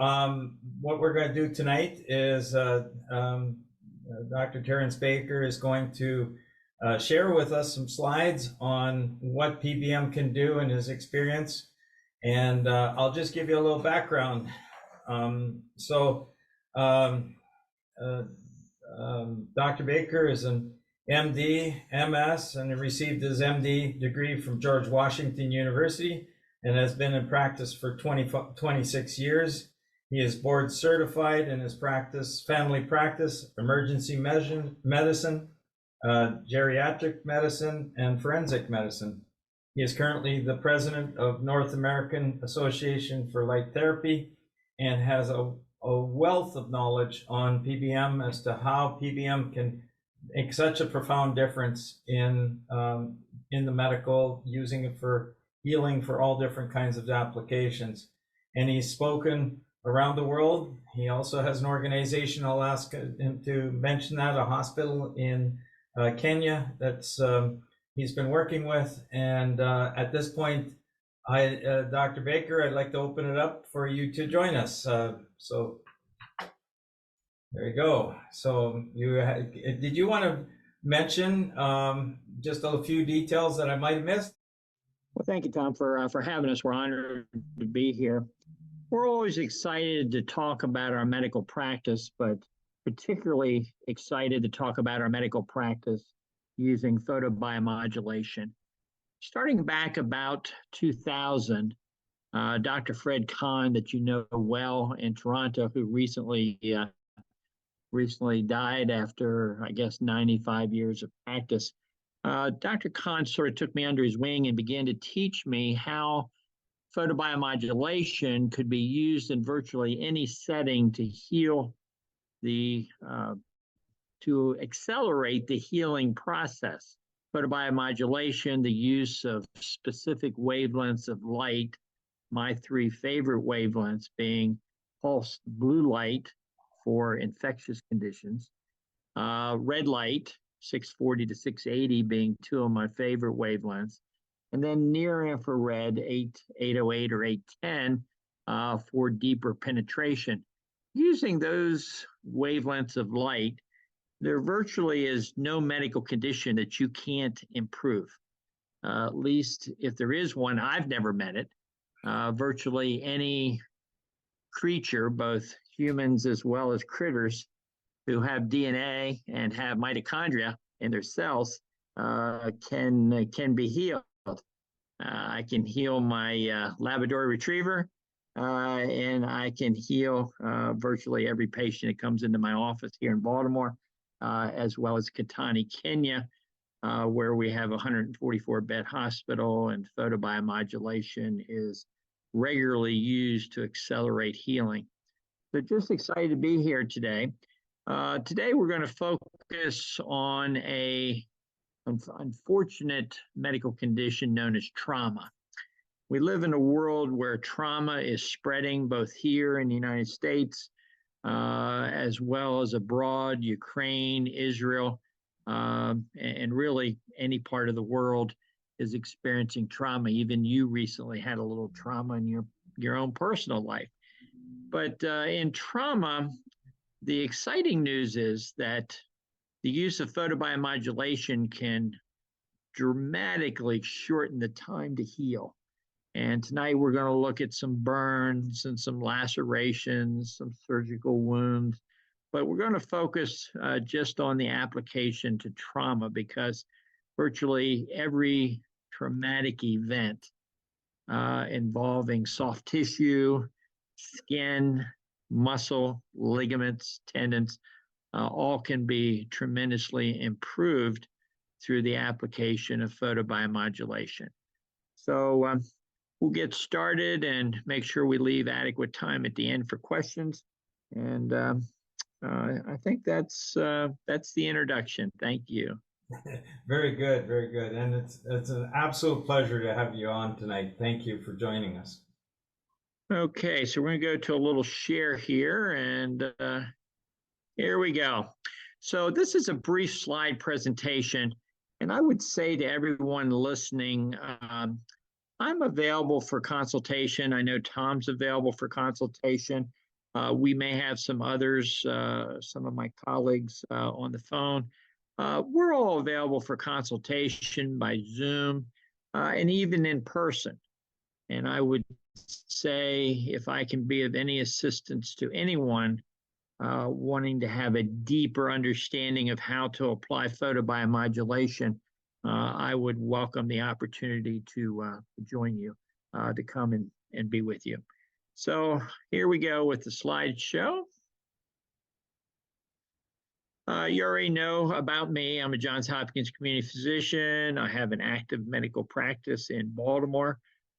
what we're going to do tonight is Dr. Terrance Baker is going to share with us some slides on what PBM can do in his experience. And I'll just give you a little background. Dr. Baker is an MD, MS, and he received his MD degree from George Washington University and has been in practice for 26 years. He is board certified in his practice, family practice, emergency medicine, geriatric medicine, and forensic medicine. He is currently the president of North American Association for Light Therapy and has a wealth of knowledge on PBM as to how PBM can make such a profound difference in the medical, using it for healing for all different kinds of applications. And he's spoken around the world. He also has an organization, I'll ask him to mention that, a hospital in Kenya that's he's been working with. And at this point, Dr. Baker, I'd like to open it up for you to join us. So there you go. So did you want to mention just a few details that I might have missed? Well, thank you, Tom, for having us. We're honored to be here. We're always excited to talk about our medical practice, but particularly excited to talk about our medical practice using photobiomodulation. Starting back about 2000, Dr. Fred Kahn, that you know well in Toronto, who recently died after, I guess, 95 years of practice, Dr. Kahn sort of took me under his wing and began to teach me how photobiomodulation could be used in virtually any setting to heal to accelerate the healing process. Photobiomodulation, the use of specific wavelengths of light, my three favorite wavelengths being pulsed blue light for infectious conditions, red light, 640 to 680 being two of my favorite wavelengths, and then near infrared 808 or 810 for deeper penetration. Using those wavelengths of light, there virtually is no medical condition that you can't improve. At least if there is one, I've never met it. Virtually any creature, both humans as well as critters, who have DNA and have mitochondria in their cells can be healed. I can heal my Labrador Retriever, and I can heal virtually every patient that comes into my office here in Baltimore, as well as Katani, Kenya, where we have a 144-bed hospital, and photobiomodulation is regularly used to accelerate healing. So just excited to be here today. Today we're going to focus on an unfortunate medical condition known as trauma. We live in a world where trauma is spreading both here in the United States as well as abroad, Ukraine, Israel, and really any part of the world is experiencing trauma. Even you recently had a little trauma in your own personal life. But in trauma, the exciting news is that the use of photobiomodulation can dramatically shorten the time to heal. And tonight we're going to look at some burns and some lacerations, some surgical wounds, but we're going to focus just on the application to trauma, because virtually every traumatic event involving soft tissue, skin, muscle, ligaments, tendons, all can be tremendously improved through the application of photobiomodulation. So we'll get started and make sure we leave adequate time at the end for questions. And I think that's the introduction. Thank you. Very good, very good. And it's an absolute pleasure to have you on tonight. Thank you for joining us. Okay, so we're going to go to a little share here, and here we go. So this is a brief slide presentation, and I would say to everyone listening, I'm available for consultation. I know Tom's available for consultation. We may have some others, some of my colleagues on the phone. We're all available for consultation by Zoom and even in person. And I would say if I can be of any assistance to anyone wanting to have a deeper understanding of how to apply photobiomodulation, I would welcome the opportunity to join you, to come and be with you. So here we go with the slideshow. You already know about me. I'm a Johns Hopkins community physician. I have an active medical practice in Baltimore.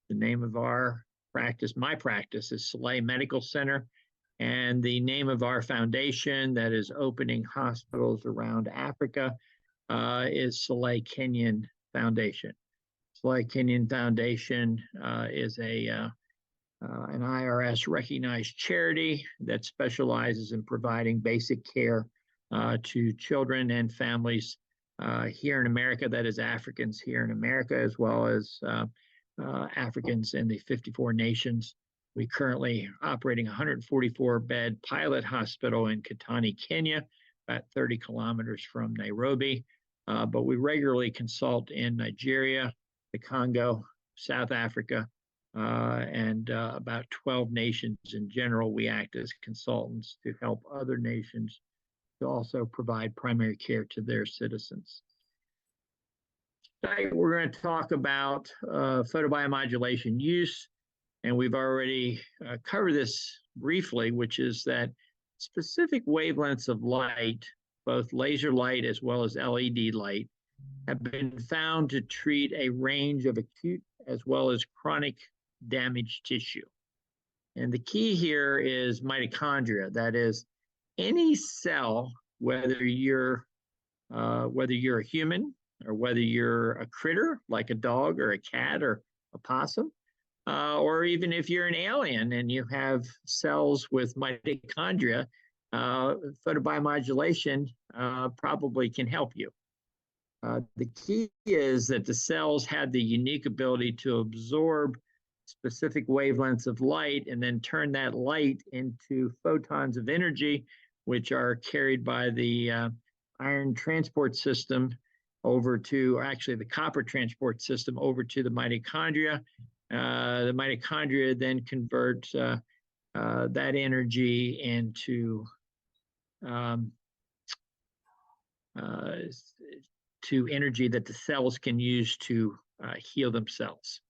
The name of our practice, my practice, is Soleil Medical Center. And the name of our foundation that is opening hospitals around Africa is Soleil Kenyon Foundation. Soleil Kenyon Foundation is an IRS recognized charity that specializes in providing basic care to children and families here in America, that is Africans here in America, as well as Africans in the 54 nations. We currently operating a 144-bed pilot hospital in Katani, Kenya, about 30 kilometers from Nairobi. But we regularly consult in Nigeria, the Congo, South Africa, and about 12 nations in general. We act as consultants to help other nations to also provide primary care to their citizens. Tonight, we're going to talk about photobiomodulation use, and we've already covered this briefly, which is that specific wavelengths of light, both laser light as well as LED light, have been found to treat a range of acute as well as chronic damaged tissue. And the key here is mitochondria. That is, any cell, whether you're a human or whether you're a critter like a dog or a cat or a possum, or even if you're an alien and you have cells with mitochondria, photobiomodulation probably can help you. The key is that the cells have the unique ability to absorb specific wavelengths of light and then turn that light into photons of energy, which are carried by the iron transport system over to, or actually the copper transport system over to the mitochondria. The mitochondria then convert that energy into to energy that the cells can use to heal themselves.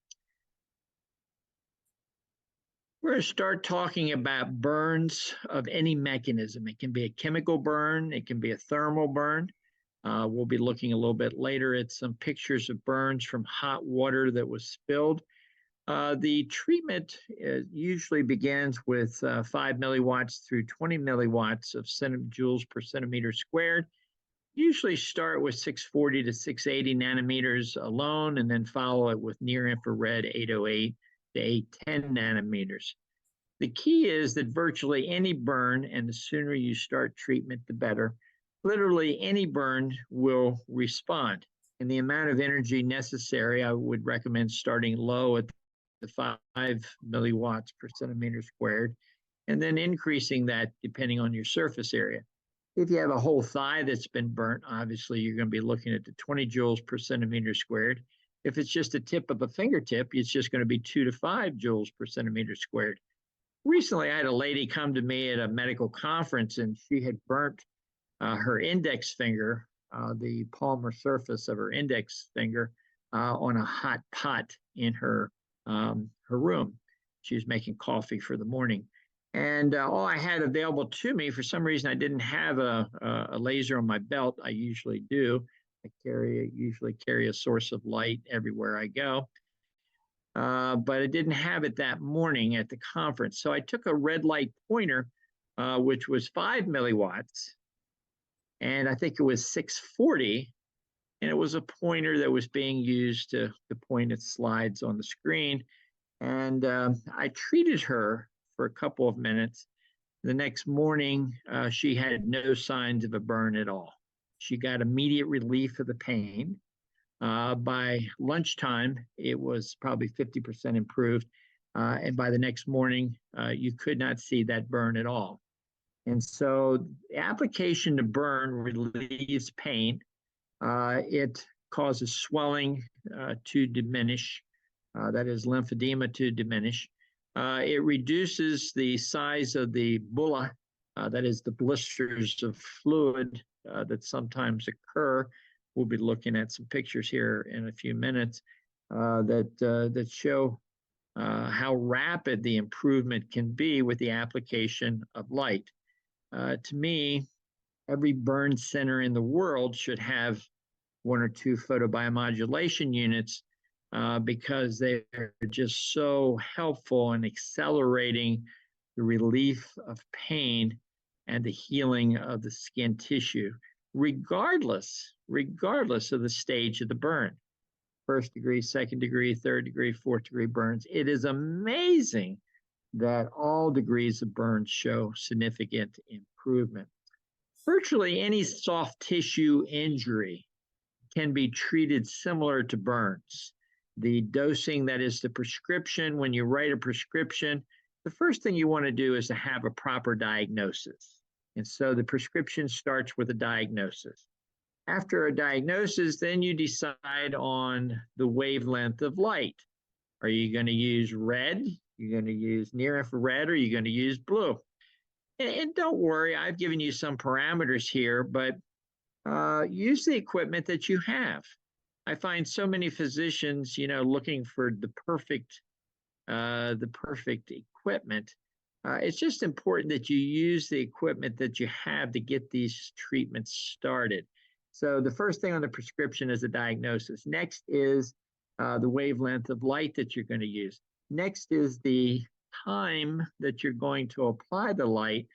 We're going to start talking about burns of any mechanism. It can be a chemical burn, it can be a thermal burn. We'll be looking a little bit later at some pictures of burns from hot water that was spilled. The treatment usually begins with 5 milliwatts through 20 milliwatts of joules per centimeter squared. Usually start with 640 to 680 nanometers alone, and then follow it with near infrared 808 to 810 nanometers. The key is that virtually any burn, and the sooner you start treatment, the better, literally any burn will respond. And the amount of energy necessary, I would recommend starting low at the 5 milliwatts per centimeter squared, and then increasing that depending on your surface area. If you have a whole thigh that's been burnt, obviously you're going to be looking at the 20 joules per centimeter squared. If it's just a tip of a fingertip, it's just going to be 2 to 5 joules per centimeter squared. Recently, I had a lady come to me at a medical conference, and she had burnt her index finger, the palmar surface of her index finger, on a hot pot in her room. She was making coffee for the morning. And all I had available to me, for some reason, I didn't have a laser on my belt. I usually do. I usually carry a source of light everywhere I go. But I didn't have it that morning at the conference. So I took a red light pointer, which was 5 milliwatts, and I think it was 640. And it was a pointer that was being used to point at slides on the screen. And I treated her for a couple of minutes. The next morning, she had no signs of a burn at all. She got immediate relief of the pain. By lunchtime, it was probably 50% improved. and by the next morning, you could not see that burn at all. And so the application to burn relieves pain. It causes swelling to diminish, that is lymphedema to diminish. It reduces the size of the bulla, that is the blisters of fluid that sometimes occur. We'll be looking at some pictures here in a few minutes that show how rapid the improvement can be with the application of light. To me, every burn center in the world should have one or two photobiomodulation units because they're just so helpful in accelerating the relief of pain and the healing of the skin tissue, regardless of the stage of the burn. First degree, second degree, third degree, fourth degree burns. It is amazing that all degrees of burn show significant improvement. Virtually any soft tissue injury can be treated similar to burns. The dosing, that is the prescription, when you write a prescription, the first thing you want to do is to have a proper diagnosis. And so the prescription starts with a diagnosis. After a diagnosis, then you decide on the wavelength of light. Are you going to use red? You're going to use near infrared, or are you going to use blue? And don't worry, I've given you some parameters here, but use the equipment that you have. I find so many physicians, looking for the perfect equipment. It's just important that you use the equipment that you have to get these treatments started. So the first thing on the prescription is a diagnosis. Next is the wavelength of light that you're going to use. Next is the time that you're going to apply the light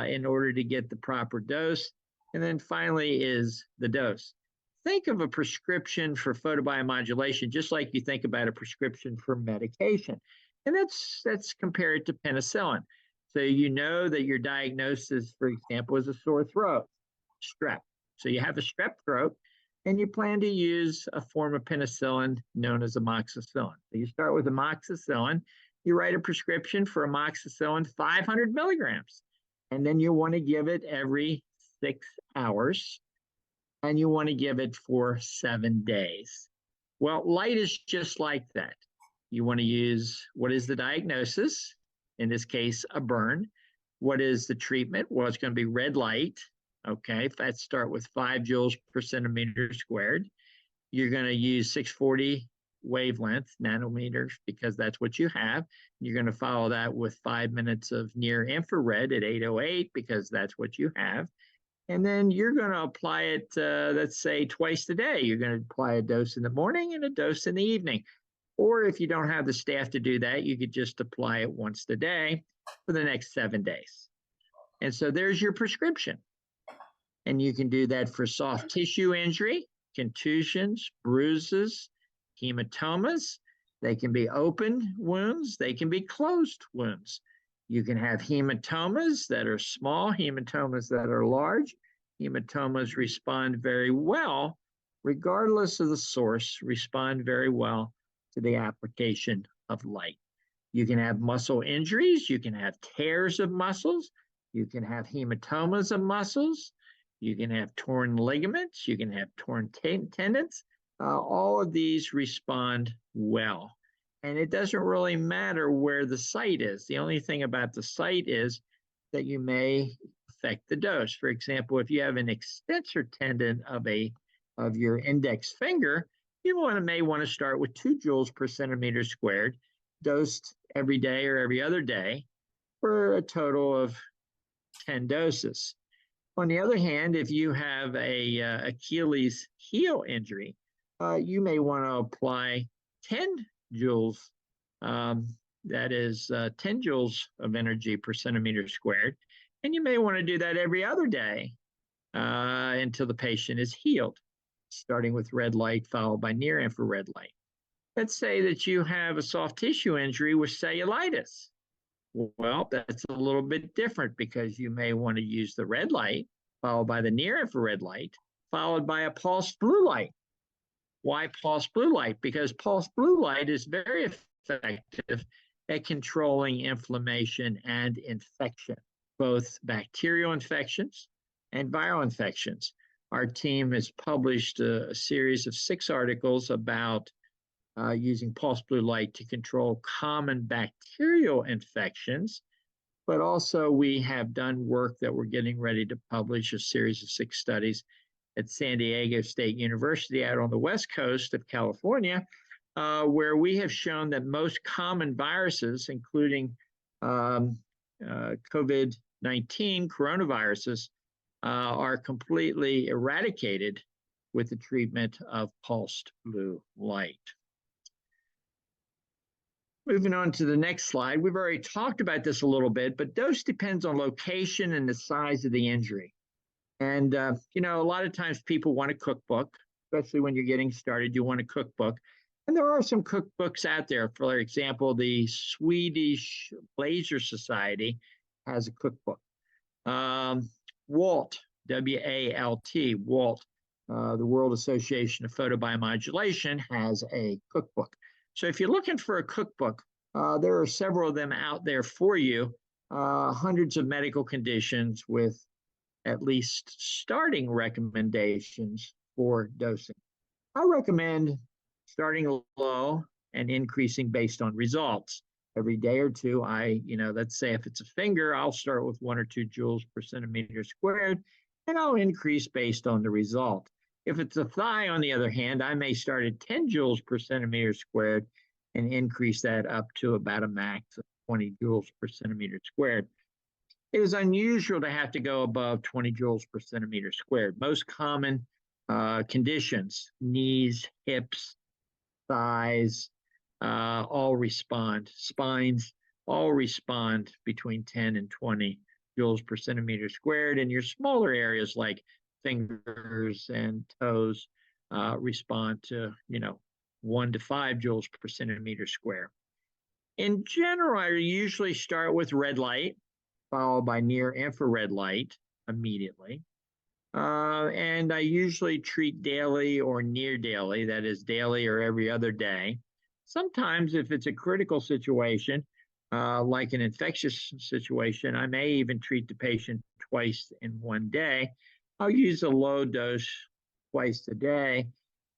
in order to get the proper dose. And then finally is the dose. Think of a prescription for photobiomodulation just like you think about a prescription for medication. And that's compared to penicillin. So you know that your diagnosis, for example, is a sore throat, strep. So you have a strep throat, and you plan to use a form of penicillin known as amoxicillin. So you start with amoxicillin. You write a prescription for amoxicillin 500 milligrams. And then you want to give it every 6 hours, and you want to give it for 7 days. Well, light is just like that. You want to use, what is the diagnosis? In this case, a burn. What is the treatment? Well, it's going to be red light. Okay, let's start with 5 joules per centimeter squared. You're going to use 640 wavelength nanometers because that's what you have. You're going to follow that with 5 minutes of near infrared at 808 because that's what you have. And then you're going to apply it, let's say, twice a day. You're going to apply a dose in the morning and a dose in the evening. Or if you don't have the staff to do that, you could just apply it once a day for the next 7 days. And so there's your prescription. And you can do that for soft tissue injury, contusions, bruises, hematomas. They can be open wounds. They can be closed wounds. You can have hematomas that are small, hematomas that are large. Hematomas respond very well, regardless of the source, respond very well to the application of light. You can have muscle injuries. You can have tears of muscles. You can have hematomas of muscles. You can have torn ligaments. You can have torn tendons. All of these respond well. And it doesn't really matter where the site is. The only thing about the site is that you may affect the dose. For example, if you have an extensor tendon of your index finger, you may want to start with 2 joules per centimeter squared, dosed every day or every other day for a total of 10 doses. On the other hand, if you have a Achilles heel injury, you may want to apply 10 joules, that is 10 joules of energy per centimeter squared. And you may want to do that every other day until the patient is healed, starting with red light followed by near infrared light. Let's say that you have a soft tissue injury with cellulitis. Well, that's a little bit different because you may want to use the red light followed by the near infrared light, followed by a pulsed blue light. Why pulsed blue light? Because pulsed blue light is very effective at controlling inflammation and infection, both bacterial infections and viral infections. Our team has published a series of 6 articles about using pulse blue light to control common bacterial infections, but also we have done work that we're getting ready to publish, a series of 6 studies at San Diego State University out on the west coast of California, where we have shown that most common viruses, including COVID-19 coronaviruses, are completely eradicated with the treatment of pulsed blue light. Moving on to the next slide, we've already talked about this a little bit, but dose depends on location and the size of the injury. And, you know, a lot of times people want a cookbook, especially when you're getting started, you want a cookbook. And there are some cookbooks out there. For example, the Swedish Laser Society has a cookbook. WALT, W-A-L-T, WALT, the World Association of Photobiomodulation, has a cookbook. So if you're looking for a cookbook, there are several of them out there for you, hundreds of medical conditions with at least starting recommendations for dosing. I recommend starting low and increasing based on results. Every day or two, let's say if it's a finger, I'll start with 1 or 2 joules per centimeter squared, and I'll increase based on the result. If it's a thigh, on the other hand, I may start at 10 joules per centimeter squared and increase that up to about a max of 20 joules per centimeter squared. It is unusual to have to go above 20 joules per centimeter squared. Most common conditions, knees, hips, thighs, all respond. Spines all respond between 10 and 20 joules per centimeter squared. And your smaller areas like fingers and toes respond to, 1 to 5 joules per centimeter square. In general, I usually start with red light, followed by near infrared light immediately. And I usually treat daily or near daily, that is daily or every other day. Sometimes if it's a critical situation, like an infectious situation, I may even treat the patient twice in one day. I'll use a low dose twice a day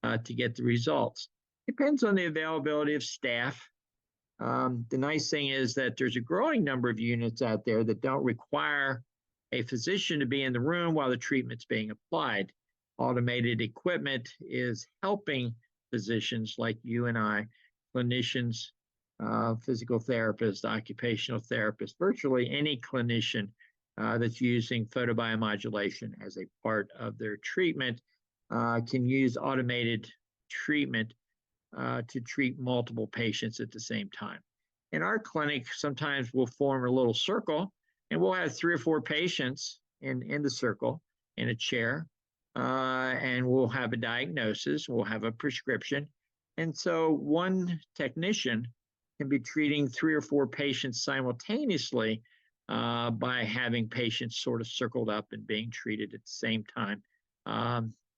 to get the results. Depends on the availability of staff. The nice thing is that there's a growing number of units out there that don't require a physician to be in the room while the treatment's being applied. Automated equipment is helping physicians like you and I, clinicians, physical therapists, occupational therapists, virtually any clinician that's using photobiomodulation as a part of their treatment can use automated treatment to treat multiple patients at the same time. In our clinic, sometimes we'll form a little circle and we'll have 3 or 4 patients in the circle in a chair, and we'll have a diagnosis, we'll have a prescription. And so one technician can be treating 3 or 4 patients simultaneously by having patients sort of circled up and being treated at the same time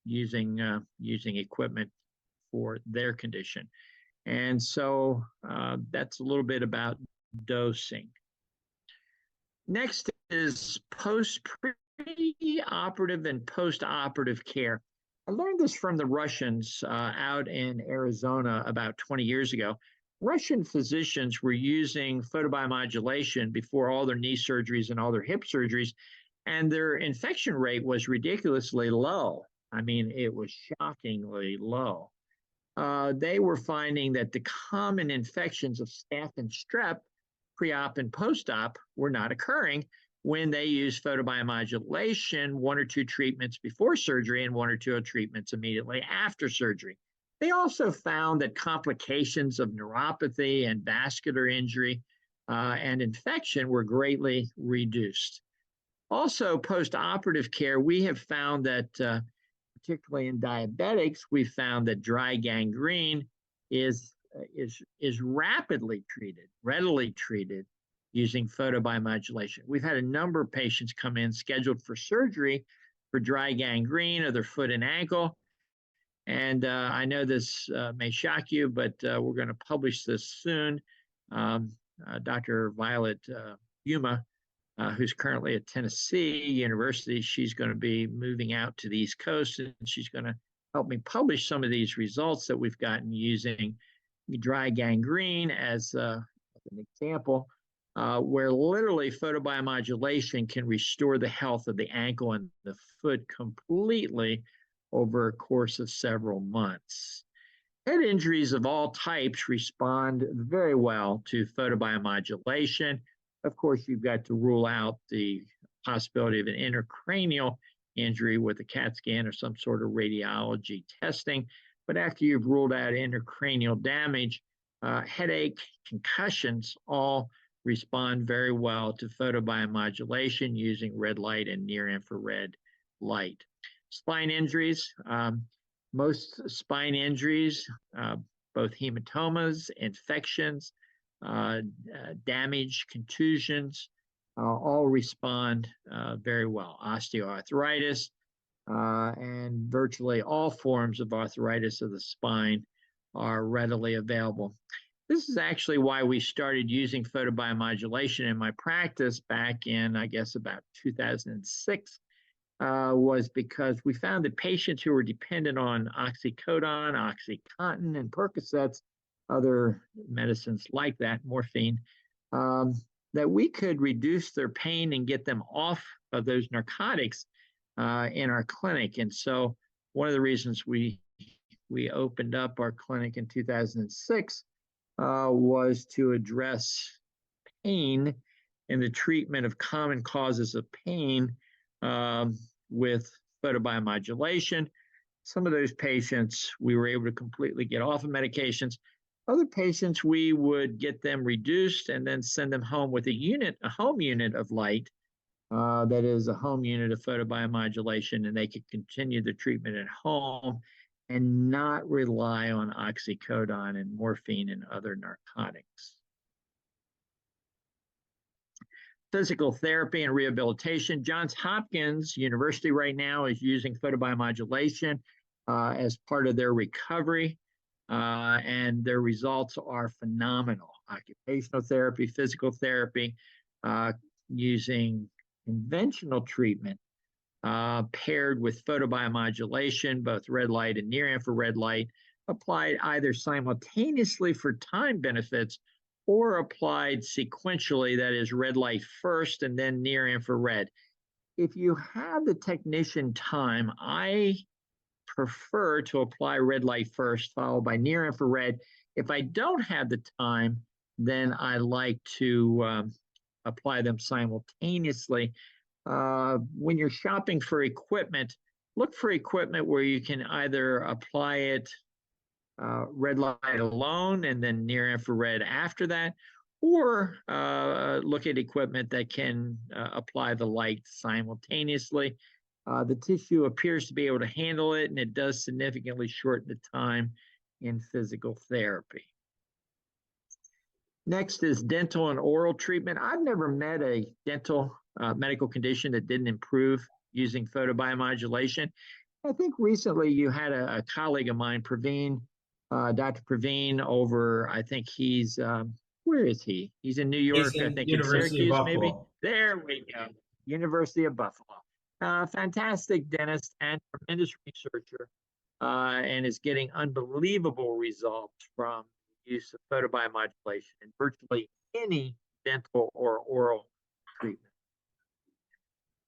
using equipment for their condition. And so that's a little bit about dosing. Next is pre-operative and post-operative care. I learned this from the Russians out in Arizona about 20 years ago. Russian physicians were using photobiomodulation before all their knee surgeries and all their hip surgeries, and their infection rate was ridiculously low. I mean, it was shockingly low. They were finding that the common infections of staph and strep, pre-op and post-op, were not occurring when they used photobiomodulation, 1 or 2 treatments before surgery and 1 or 2 treatments immediately after surgery. They also found that complications of neuropathy and vascular injury and infection were greatly reduced. Also, post-operative care, we have found that particularly in diabetics, we found that dry gangrene is rapidly treated, readily treated using photobiomodulation. We've had a number of patients come in scheduled for surgery for dry gangrene of their foot and ankle. And I know this may shock you, but we're going to publish this soon. Dr. Violet Yuma, who's currently at Tennessee University. She's going to be moving out to the East Coast, and she's going to help me publish some of these results that we've gotten using dry gangrene as an example, where literally photobiomodulation can restore the health of the ankle and the foot completely over a course of several months. Head injuries of all types respond very well to photobiomodulation. Of course, you've got to rule out the possibility of an intracranial injury with a CAT scan or some sort of radiology testing. But after you've ruled out intracranial damage, headache, concussions all respond very well to photobiomodulation using red light and near infrared light. Spine injuries, most spine injuries, both hematomas, infections, damage, contusions, all respond very well. Osteoarthritis and virtually all forms of arthritis of the spine are readily available. This is actually why we started using photobiomodulation in my practice back in, I guess, about 2006, was because we found that patients who were dependent on oxycodone, OxyContin, and Percocets, other medicines like that, morphine, that we could reduce their pain and get them off of those narcotics in our clinic. And so one of the reasons we opened up our clinic in 2006 was to address pain and the treatment of common causes of pain with photobiomodulation. Some of those patients we were able to completely get off of medications. Other patients, we would get them reduced and then send them home with a home unit of light, that is a home unit of photobiomodulation, and they could continue the treatment at home and not rely on oxycodone and morphine and other narcotics. Physical therapy and rehabilitation. Johns Hopkins University right now is using photobiomodulation as part of their recovery, and their results are phenomenal. Occupational therapy, physical therapy, using conventional treatment paired with photobiomodulation, both red light and near infrared light, applied either simultaneously for time benefits or applied sequentially, that is red light first and then near infrared. If you have the technician time, I prefer to apply red light first, followed by near infrared. If I don't have the time, then I like to apply them simultaneously. When you're shopping for equipment, look for equipment where you can either apply it red light alone and then near infrared after that, or look at equipment that can apply the light simultaneously. The tissue appears to be able to handle it, and it does significantly shorten the time in physical therapy. Next is dental and oral treatment. I've never met a dental medical condition that didn't improve using photobiomodulation. I think recently you had a colleague of mine, Praveen, Dr. Praveen, over, I think he's, where is he? He's in New York, I think in Syracuse, maybe. There we go, University of Buffalo. Fantastic dentist and tremendous researcher, and is getting unbelievable results from the use of photobiomodulation in virtually any dental or oral treatment.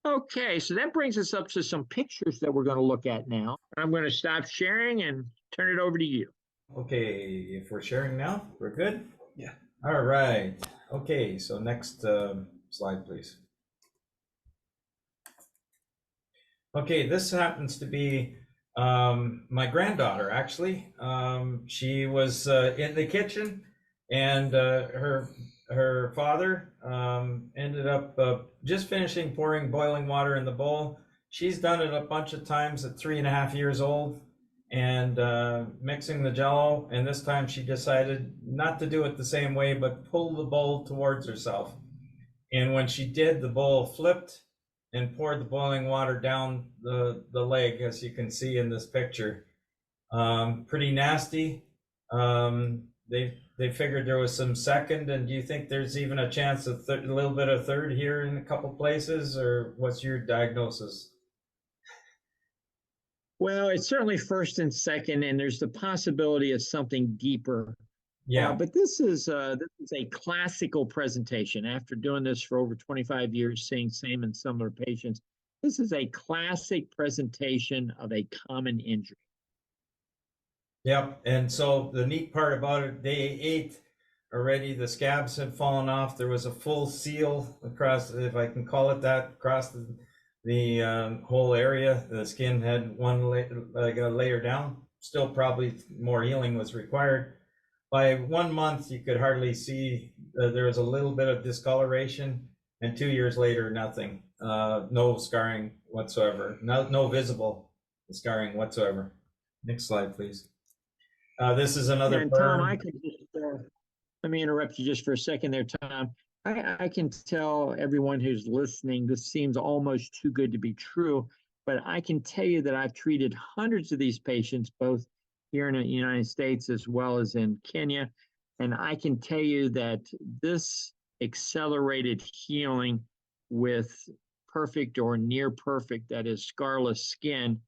Okay, so that brings us up to some pictures that we're going to look at now. I'm going to stop sharing and turn it over to you. Okay, if we're sharing now, we're good? Yeah. All right. Okay, so next slide, please. Okay, this happens to be my granddaughter, actually. She was in the kitchen, and her father ended up just finishing pouring boiling water in the bowl. She's done it a bunch of times at 3.5 years old, and mixing the Jello, and this time she decided not to do it the same way, but pull the bowl towards herself. And when she did, the bowl flipped and poured the boiling water down the leg, as you can see in this picture. Pretty nasty. they figured there was some second, and do you think there's even a chance of a little bit of third here in a couple places, or what's your diagnosis? Well, it's certainly first and second, and there's the possibility of something deeper. Yeah. But this is a classical presentation. After doing this for over 25 years, seeing same and similar patients, this is a classic presentation of a common injury. Yep. And so the neat part about it, day 8 already, the scabs had fallen off. There was a full seal across, if I can call it that, across the whole area. The skin had like a layer down. Still, probably more healing was required. By 1 month, you could hardly see. There was a little bit of discoloration, and 2 years later, nothing. No scarring whatsoever. No visible scarring whatsoever. Next slide, please. This is another And burn. Tom, I could just let me interrupt you just for a second there, Tom. I can tell everyone who's listening, this seems almost too good to be true, but I can tell you that I've treated hundreds of these patients, both here in the United States as well as in Kenya. And I can tell you that this accelerated healing with perfect or near perfect, that is scarless skin,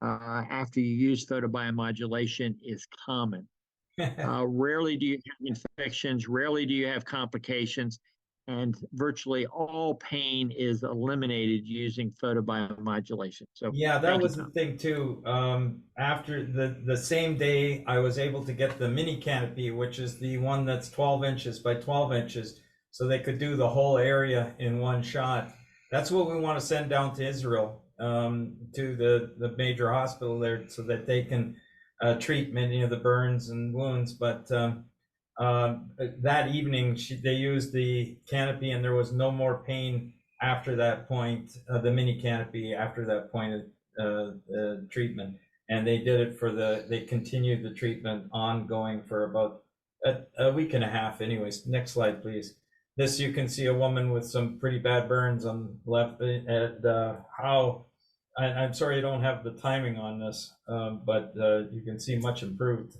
after you use photobiomodulation is common. Rarely do you have infections, rarely do you have complications, and virtually all pain is eliminated using photobiomodulation. So Yeah, that thank you, was the Tom. thing too. After the same day, I was able to get the mini canopy, which is the one that's 12 inches by 12 inches, so they could do the whole area in one shot. That's what we want to send down to Israel, to the major hospital there, so that they can treat many of the burns and wounds. But that evening, they used the canopy, and there was no more pain after that point, the mini canopy after that point of treatment. And they did it they continued the treatment ongoing for about a week and a half anyways. Next slide, please. This, you can see a woman with some pretty bad burns on the left, and I'm sorry I don't have the timing on this, but you can see much improved.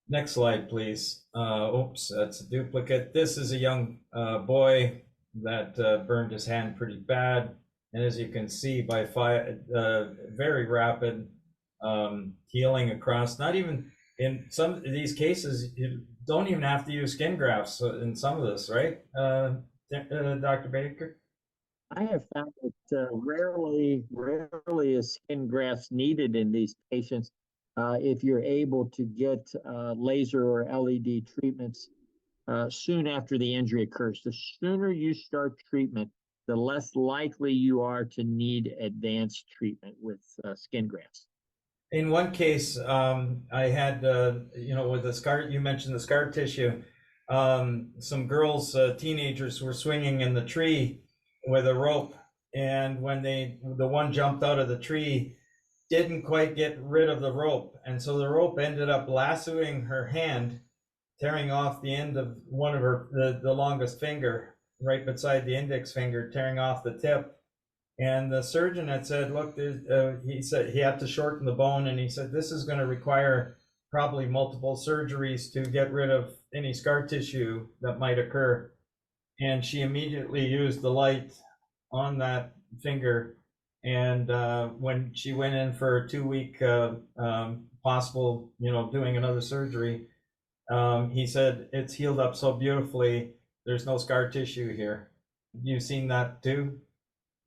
Next slide, please. Oops, that's a duplicate. This is a young boy that burned his hand pretty bad. And as you can see, by very rapid healing across, not even in some of these cases, you don't even have to use skin grafts in some of this, right, Dr. Baker? I have found that rarely is skin grafts needed in these patients if you're able to get laser or LED treatments soon after the injury occurs. The sooner you start treatment, the less likely you are to need advanced treatment with skin grafts. In one case, I had, with the scar, you mentioned the scar tissue. Some girls, teenagers, were swinging in the tree with a rope, and when the one jumped out of the tree, didn't quite get rid of the rope, and so the rope ended up lassoing her hand, tearing off the end of one of the longest finger, right beside the index finger, tearing off the tip. And the surgeon had said, look, he said he had to shorten the bone, and he said this is going to require probably multiple surgeries to get rid of any scar tissue that might occur. And she immediately used the light on that finger. And when she went in for a 2-week possible, doing another surgery, he said it's healed up so beautifully. There's no scar tissue here. You've seen that too?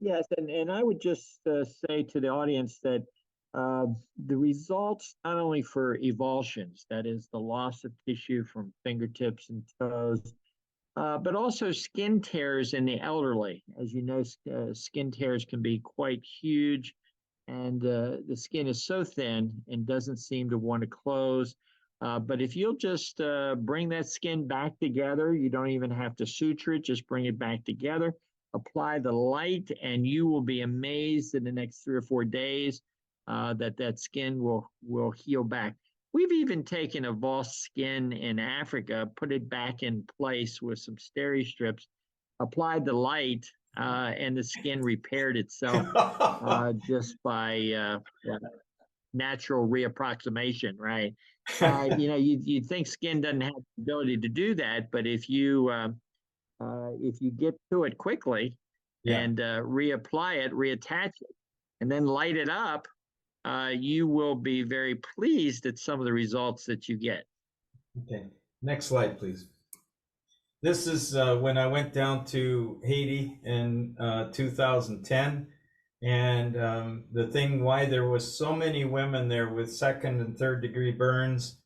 Yes, and I would just say to the audience that the results, not only for evulsions, that is the loss of tissue from fingertips and toes, but also skin tears in the elderly. As you know, skin tears can be quite huge, and the skin is so thin and doesn't seem to want to close. But if you'll just bring that skin back together, you don't even have to suture it, just bring it back together, apply the light, and you will be amazed in the next 3 or 4 days that skin will heal back. We've even taken a avulsed skin in Africa, put it back in place with some steri strips, applied the light, and the skin repaired itself just by natural reapproximation, right? You'd think skin doesn't have the ability to do that, but if you get to it quickly Yeah. and reapply it, reattach it, and then light it up, you will be very pleased at some of the results that you get. Okay. Next slide, please. This is when I went down to Haiti in 2010. And the thing why there was so many women there with second and third degree burns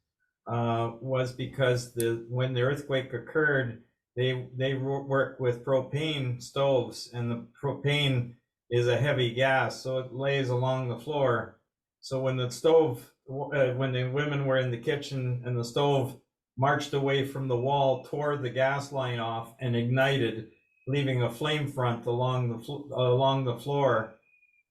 was because when the earthquake occurred, they work with propane stoves, and the propane is a heavy gas, so it lays along the floor. So when the women were in the kitchen and the stove marched away from the wall, tore the gas line off, and ignited, leaving a flame front along the floor.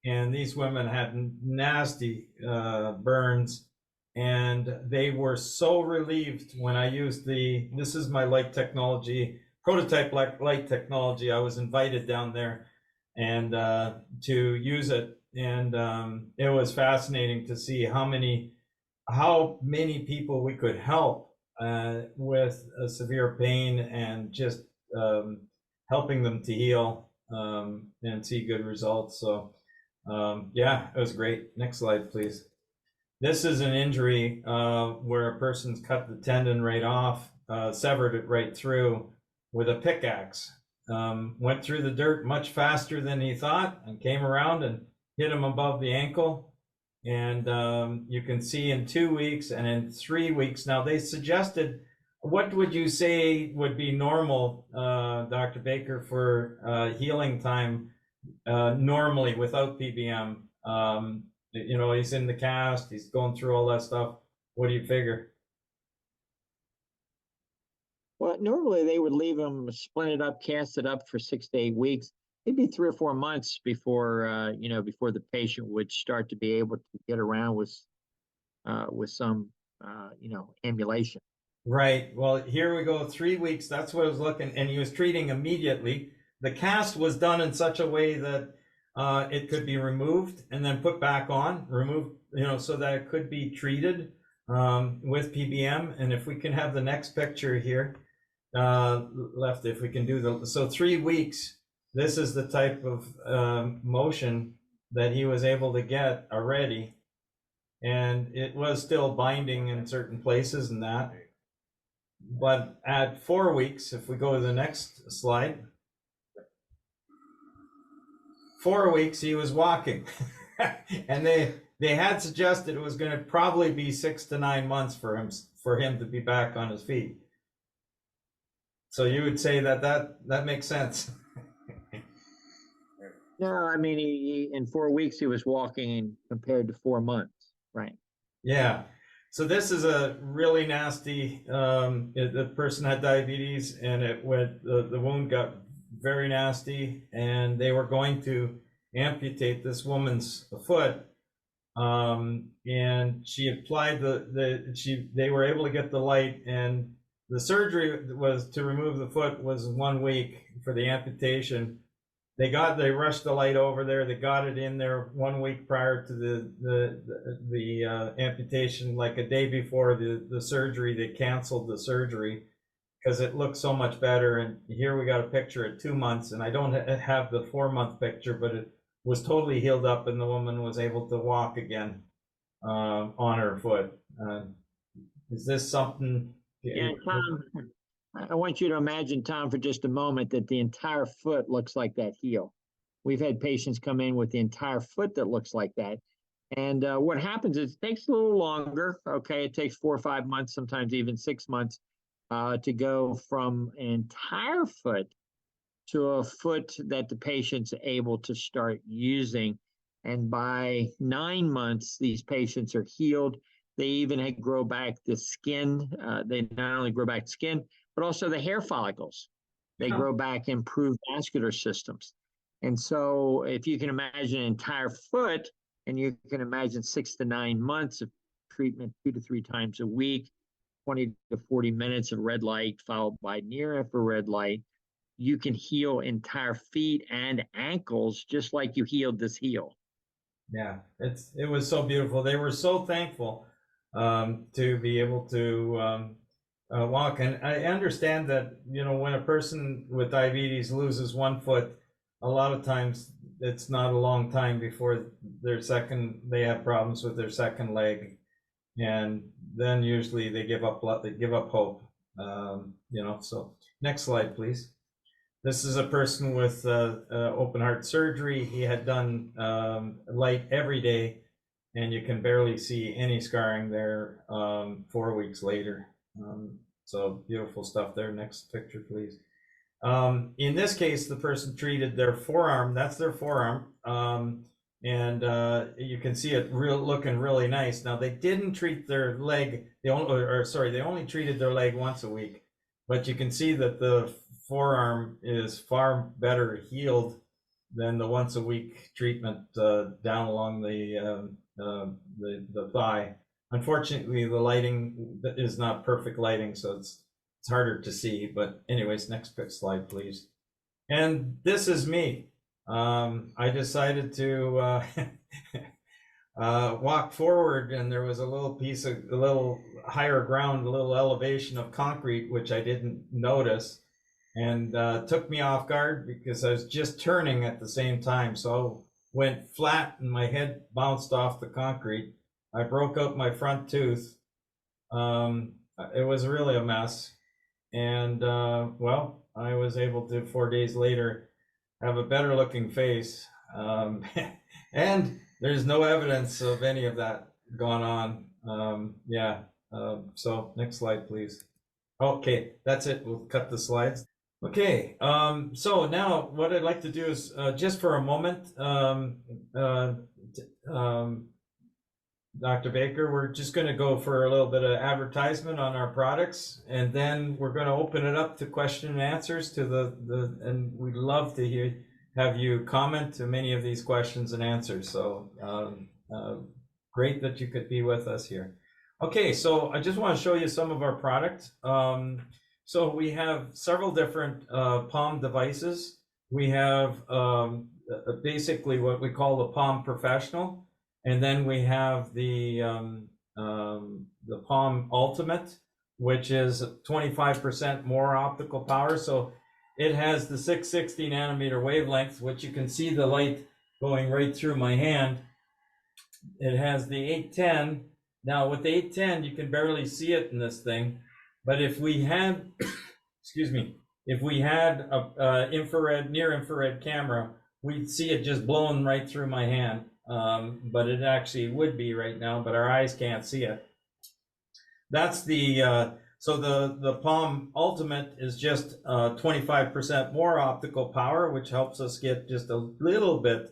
And these women had nasty burns, and they were so relieved when I used this is my light technology, prototype light technology. I was invited down there and to use it, and it was fascinating to see how many people we could help with severe pain, and just helping them to heal and see good results. So yeah, it was great. Next slide, please. This is an injury where a person's cut the tendon right off, severed it right through with a pickaxe. Went through the dirt much faster than he thought, and came around and hit him above the ankle. And you can see in 2 weeks and in 3 weeks. Now, they suggested, what would you say would be normal, Dr. Baker, for healing time normally without PBM? He's in the cast, he's going through all that stuff. What do you figure? Well, normally they would leave them splinted up, cast it up for 6 to 8 weeks, maybe 3 or 4 months before before the patient would start to be able to get around with some ambulation. Right. Well, here we go. 3 weeks. That's what I was looking, and he was treating immediately. The cast was done in such a way that it could be removed and then put back on, removed, so that it could be treated with PBM. And if we can have the next picture here, left, if we can do so 3 weeks, this is the type of motion that he was able to get already. And it was still binding in certain places and that. But at 4 weeks, if we go to the next slide, 4 weeks he was walking. And they had suggested it was going to probably be 6 to 9 months for him to be back on his feet. So you would say that makes sense. No, I mean, he in 4 weeks he was walking compared to 4 months, right? Yeah. So this is a really nasty. The person had diabetes, and the wound got very nasty, and they were going to amputate this woman's foot. And she applied they were able to get the light, and the surgery was to remove the foot was 1 week for the amputation. They rushed the light over there. They got it in there 1 week prior to the amputation, like a day before the surgery. They canceled the surgery because it looked so much better. And here we got a picture at 2 months, and I don't have the 4-month picture, but it was totally healed up, and the woman was able to walk again on her foot. Is this something? Yeah, Tom, I want you to imagine, Tom, for just a moment, that the entire foot looks like that heel. We've had patients come in with the entire foot that looks like that. And what happens is it takes a little longer. Okay, it takes 4 or 5 months, sometimes even 6 months, to go from an entire foot to a foot that the patient's able to start using. And by 9 months, these patients are healed. They even grow back the skin. They not only grow back skin, but also the hair follicles. They grow back improved vascular systems. And so if you can imagine an entire foot, and you can imagine 6 to 9 months of treatment 2 to 3 times a week, 20 to 40 minutes of red light followed by near infrared light, you can heal entire feet and ankles just like you healed this heel. Yeah, it was so beautiful. They were so thankful to be able to walk. And I understand that, you know, when a person with diabetes loses one foot, a lot of times it's not a long time before they have problems with their second leg, and then usually they give up hope. You know, so next slide, please. This is a person with open heart surgery. He had done light every day, and you can barely see any scarring there 4 weeks later. So beautiful stuff there. Next picture, please. In this case, the person treated their forearm. That's their forearm. And you can see it looking really nice. Now, they didn't treat their leg. They only treated their leg once a week. But you can see that the forearm is far better healed than the once a week treatment down along the thigh. Unfortunately, the lighting is not perfect lighting, so it's harder to see. But anyways, next slide, please. And this is me. I decided to walk forward, and there was a little higher ground, a little elevation of concrete, which I didn't notice, and took me off guard because I was just turning at the same time. So I went flat and my head bounced off the concrete. I broke out my front tooth. It was really a mess. And well, I was able to 4 days later have a better looking face. And there's no evidence of any of that gone on. So next slide, please. Okay, that's it. We'll cut the slides. Okay, so now what I'd like to do is just for a moment, Dr. Baker, we're just going to go for a little bit of advertisement on our products, and then we're going to open it up to question and answers to and we'd love to have you comment to many of these questions and answers. So great that you could be with us here. Okay, so I just want to show you some of our products. So we have several different Palm devices. We have basically what we call the Palm Professional. And then we have the Palm Ultimate, which is 25% more optical power. So it has the 660 nanometer wavelength, which you can see the light going right through my hand. It has the 810. Now with the 810, you can barely see it in this thing. But if we had, excuse me, if we had a near infrared camera, we'd see it just blowing right through my hand. But it actually would be right now, but our eyes can't see it. That's so the Palm Ultimate is just 25% more optical power, which helps us get just a little bit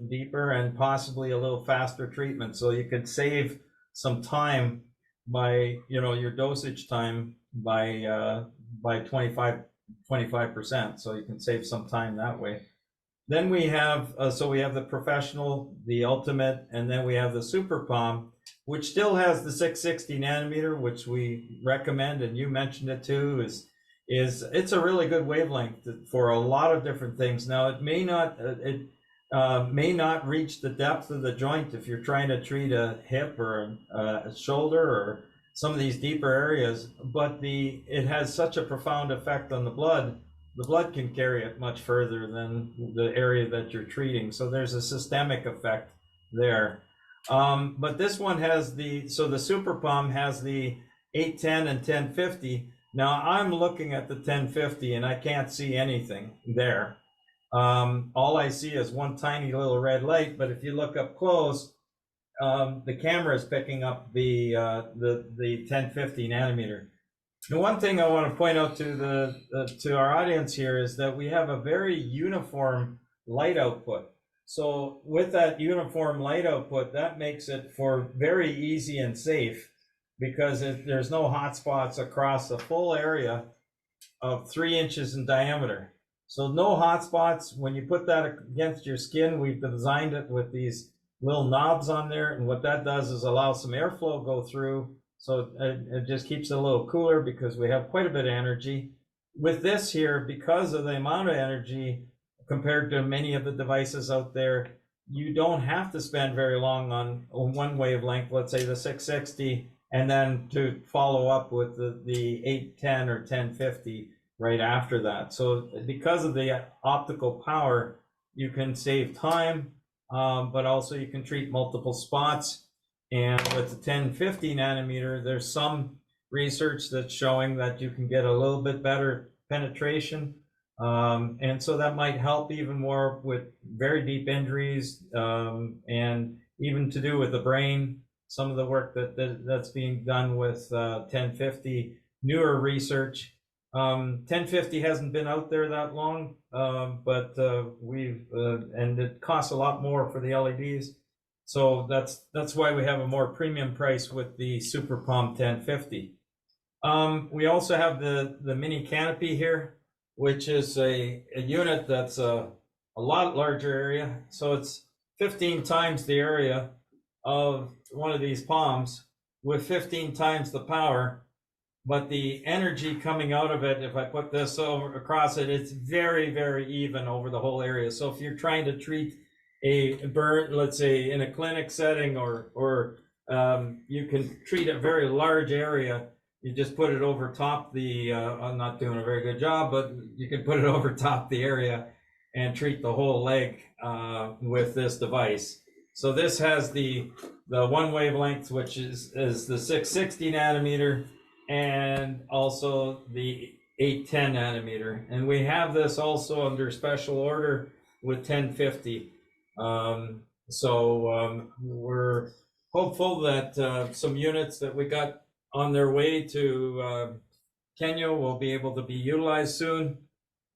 deeper and possibly a little faster treatment. So you could save some time by, your dosage time by 25%. So you can save some time that way. Then we have, we have the Professional, the Ultimate, and then we have the Super Palm, which still has the 660 nanometer, which we recommend, and you mentioned it too, it's a really good wavelength for a lot of different things. Now, it may not reach the depth of the joint if you're trying to treat a hip or a shoulder or some of these deeper areas, but it has such a profound effect on the blood. The blood can carry it much further than the area that you're treating. So there's a systemic effect there. But this one has the Super Palm has the 810 and 1050. Now I'm looking at the 1050 and I can't see anything there. All I see is one tiny little red light, but if you look up close, the camera is picking up the 1050 nanometer. The one thing I want to point out to our audience here is that we have a very uniform light output. So with that uniform light output, that makes it for very easy and safe because there's no hot spots across the full area of 3 inches in diameter. So no hot spots. When you put that against your skin, we've designed it with these little knobs on there, and what that does is allow some airflow go through. So it just keeps it a little cooler because we have quite a bit of energy. With this here, because of the amount of energy compared to many of the devices out there, you don't have to spend very long on one wavelength, let's say the 660, and then to follow up with the 810 or 1050 right after that. So because of the optical power, you can save time, but also you can treat multiple spots. And with the 1050 nanometer, there's some research that's showing that you can get a little bit better penetration. And so that might help even more with very deep injuries, and even to do with the brain. Some of the work that's being done with 1050, newer research. 1050 hasn't been out there that long, but and it costs a lot more for the LEDs. So that's why we have a more premium price with the Super Palm 1050. We also have the mini canopy here, which is a unit that's a lot larger area. So it's 15 times the area of one of these palms with 15 times the power. But the energy coming out of it, if I put this over across it, it's very, very even over the whole area. So if you're trying to treat a burn, let's say in a clinic setting, or you can treat a very large area, you just put it over top the, I'm not doing a very good job, but you can put it over top the area and treat the whole leg with this device. So this has the one wavelength, which is the 660 nanometer, and also the 810 nanometer. And we have this also under special order with 1050. We're hopeful that some units that we got on their way to Kenya will be able to be utilized soon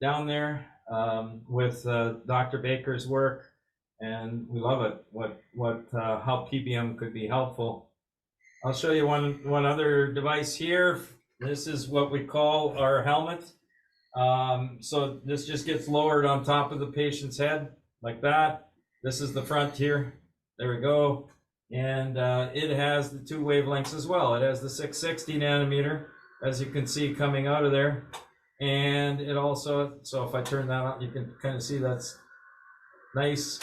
down there with Dr. Baker's work, and we love it. How PBM could be helpful. I'll show you one other device here. This is what we call our helmet. So this just gets lowered on top of the patient's head like that. This is the front here. There we go. And it has the two wavelengths as well. It has the 660 nanometer, as you can see coming out of there. And it also, so if I turn that on, you can kind of see that's nice.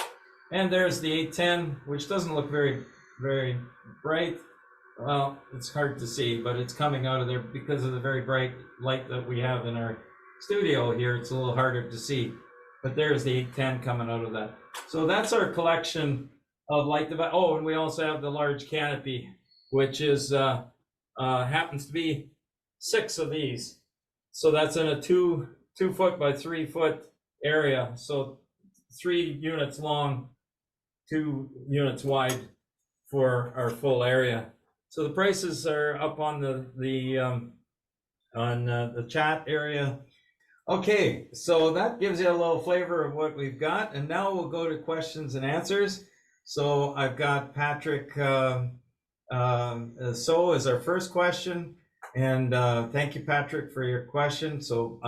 And there's the 810, which doesn't look very, very bright. Well, it's hard to see, but it's coming out of there because of the very bright light that we have in our studio here. It's a little harder to see, but there's the 810 coming out of that. So that's our collection of light device. Oh, and we also have the large canopy, which is happens to be 6 of these. So that's in a 2 foot by 3 foot area. So 3 units long, 2 units wide for our full area. So the prices are up on the chat area. Okay, so that gives you a little flavor of what we've got, and now we'll go to questions and answers. So I've got Patrick So is our first question, and thank you, Patrick, for your question. So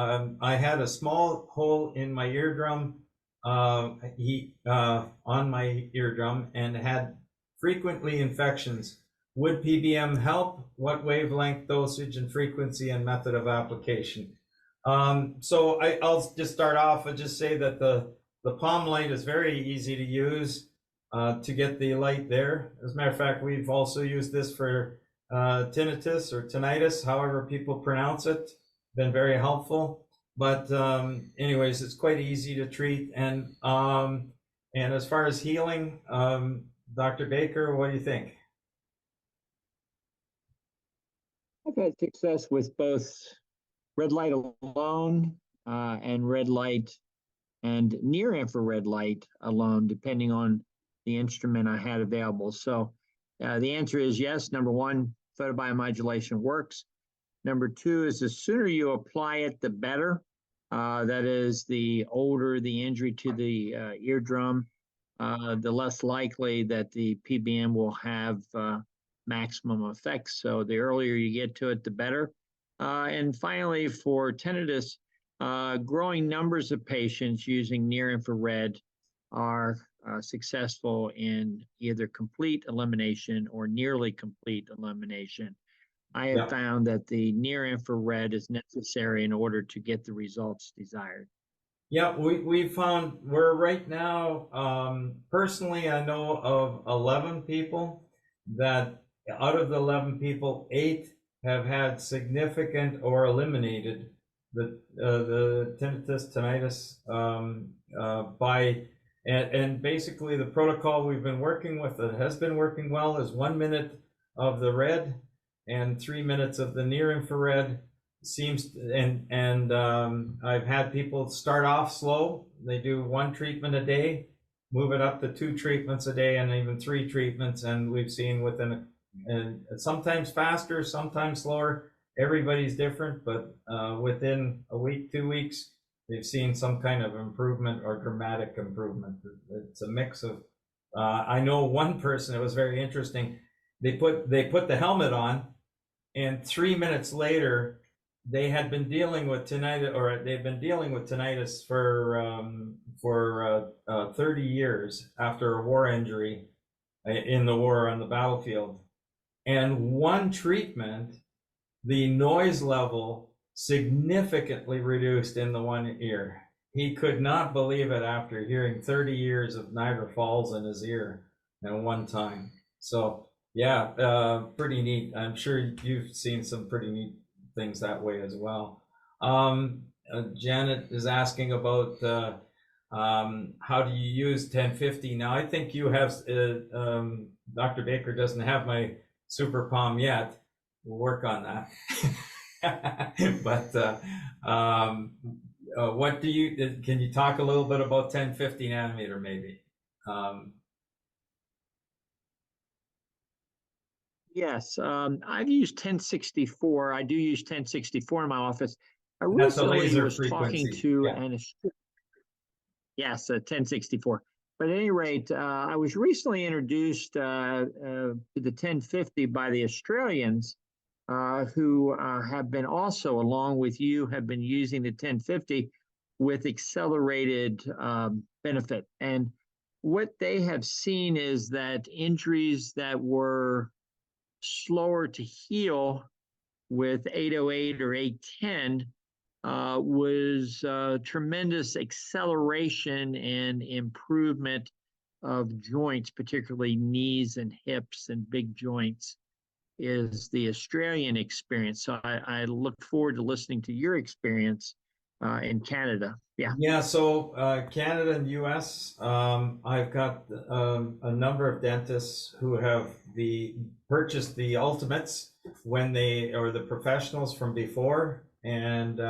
I had a small hole in my eardrum, on my eardrum, and had frequently infections. Would PBM help? What wavelength, dosage, and frequency and method of application? So I'll just start off and just say that the palm light is very easy to use to get the light there. As a matter of fact, we've also used this for tinnitus or tinnitus, however people pronounce it. Been very helpful. But anyways, it's quite easy to treat. And as far as healing, Dr. Baker, what do you think? I've had success with both red light alone and red light and near infrared light alone, depending on the instrument I had available. So the answer is yes. Number one, photobiomodulation works. Number two is the sooner you apply it, the better. That is, the older the injury to the eardrum, the less likely that the PBM will have maximum effect. So the earlier you get to it, the better. And finally, for tinnitus, growing numbers of patients using near infrared are successful in either complete elimination or nearly complete elimination. I have found that the near infrared is necessary in order to get the results desired. Yeah, we found we're right now, personally, I know of 11 people that out of the 11 people, 8 have had significant or eliminated the tinnitus, tinnitus, and basically the protocol we've been working with that has been working well is 1 minute of the red and 3 minutes of the near infrared seems and I've had people start off slow. They do 1 treatment a day, move it up to 2 treatments a day, and even 3 treatments. And we've seen within and sometimes faster, sometimes slower. Everybody's different, but within a week, 2 weeks, they've seen some kind of improvement or dramatic improvement. It's a mix of. I know one person. It was very interesting. They put the helmet on, and 3 minutes later they had been dealing with tinnitus, or they've been dealing with tinnitus for 30 years after a war injury in the war on the battlefield. And one treatment, the noise level significantly reduced in the one ear. He could not believe it after hearing 30 years of Niagara Falls in his ear at one time. So yeah, pretty neat. I'm sure you've seen some pretty neat things that way as well. Janet is asking about how do you use 1050? Now, I think you have, Dr. Baker doesn't have my Super Palm yet. We'll work on that. But what do you, can you talk a little bit about 1050 nanometer maybe? Yes, I've used 1064. I do use 1064 in my office. I That's a recently laser was talking frequency. to Yeah. yes, 1064. But at any rate, I was recently introduced to the 1050 by the Australians, who have been also, along with you, have been using the 1050 with accelerated benefit. And what they have seen is that injuries that were slower to heal with 808 or 810 was tremendous acceleration and improvement of joints, particularly knees and hips and big joints, is the Australian experience. So I look forward to listening to your experience in Canada. Yeah. Yeah, so Canada and US, I've got a number of dentists who have purchased the ultimates when they, or the professionals from before, and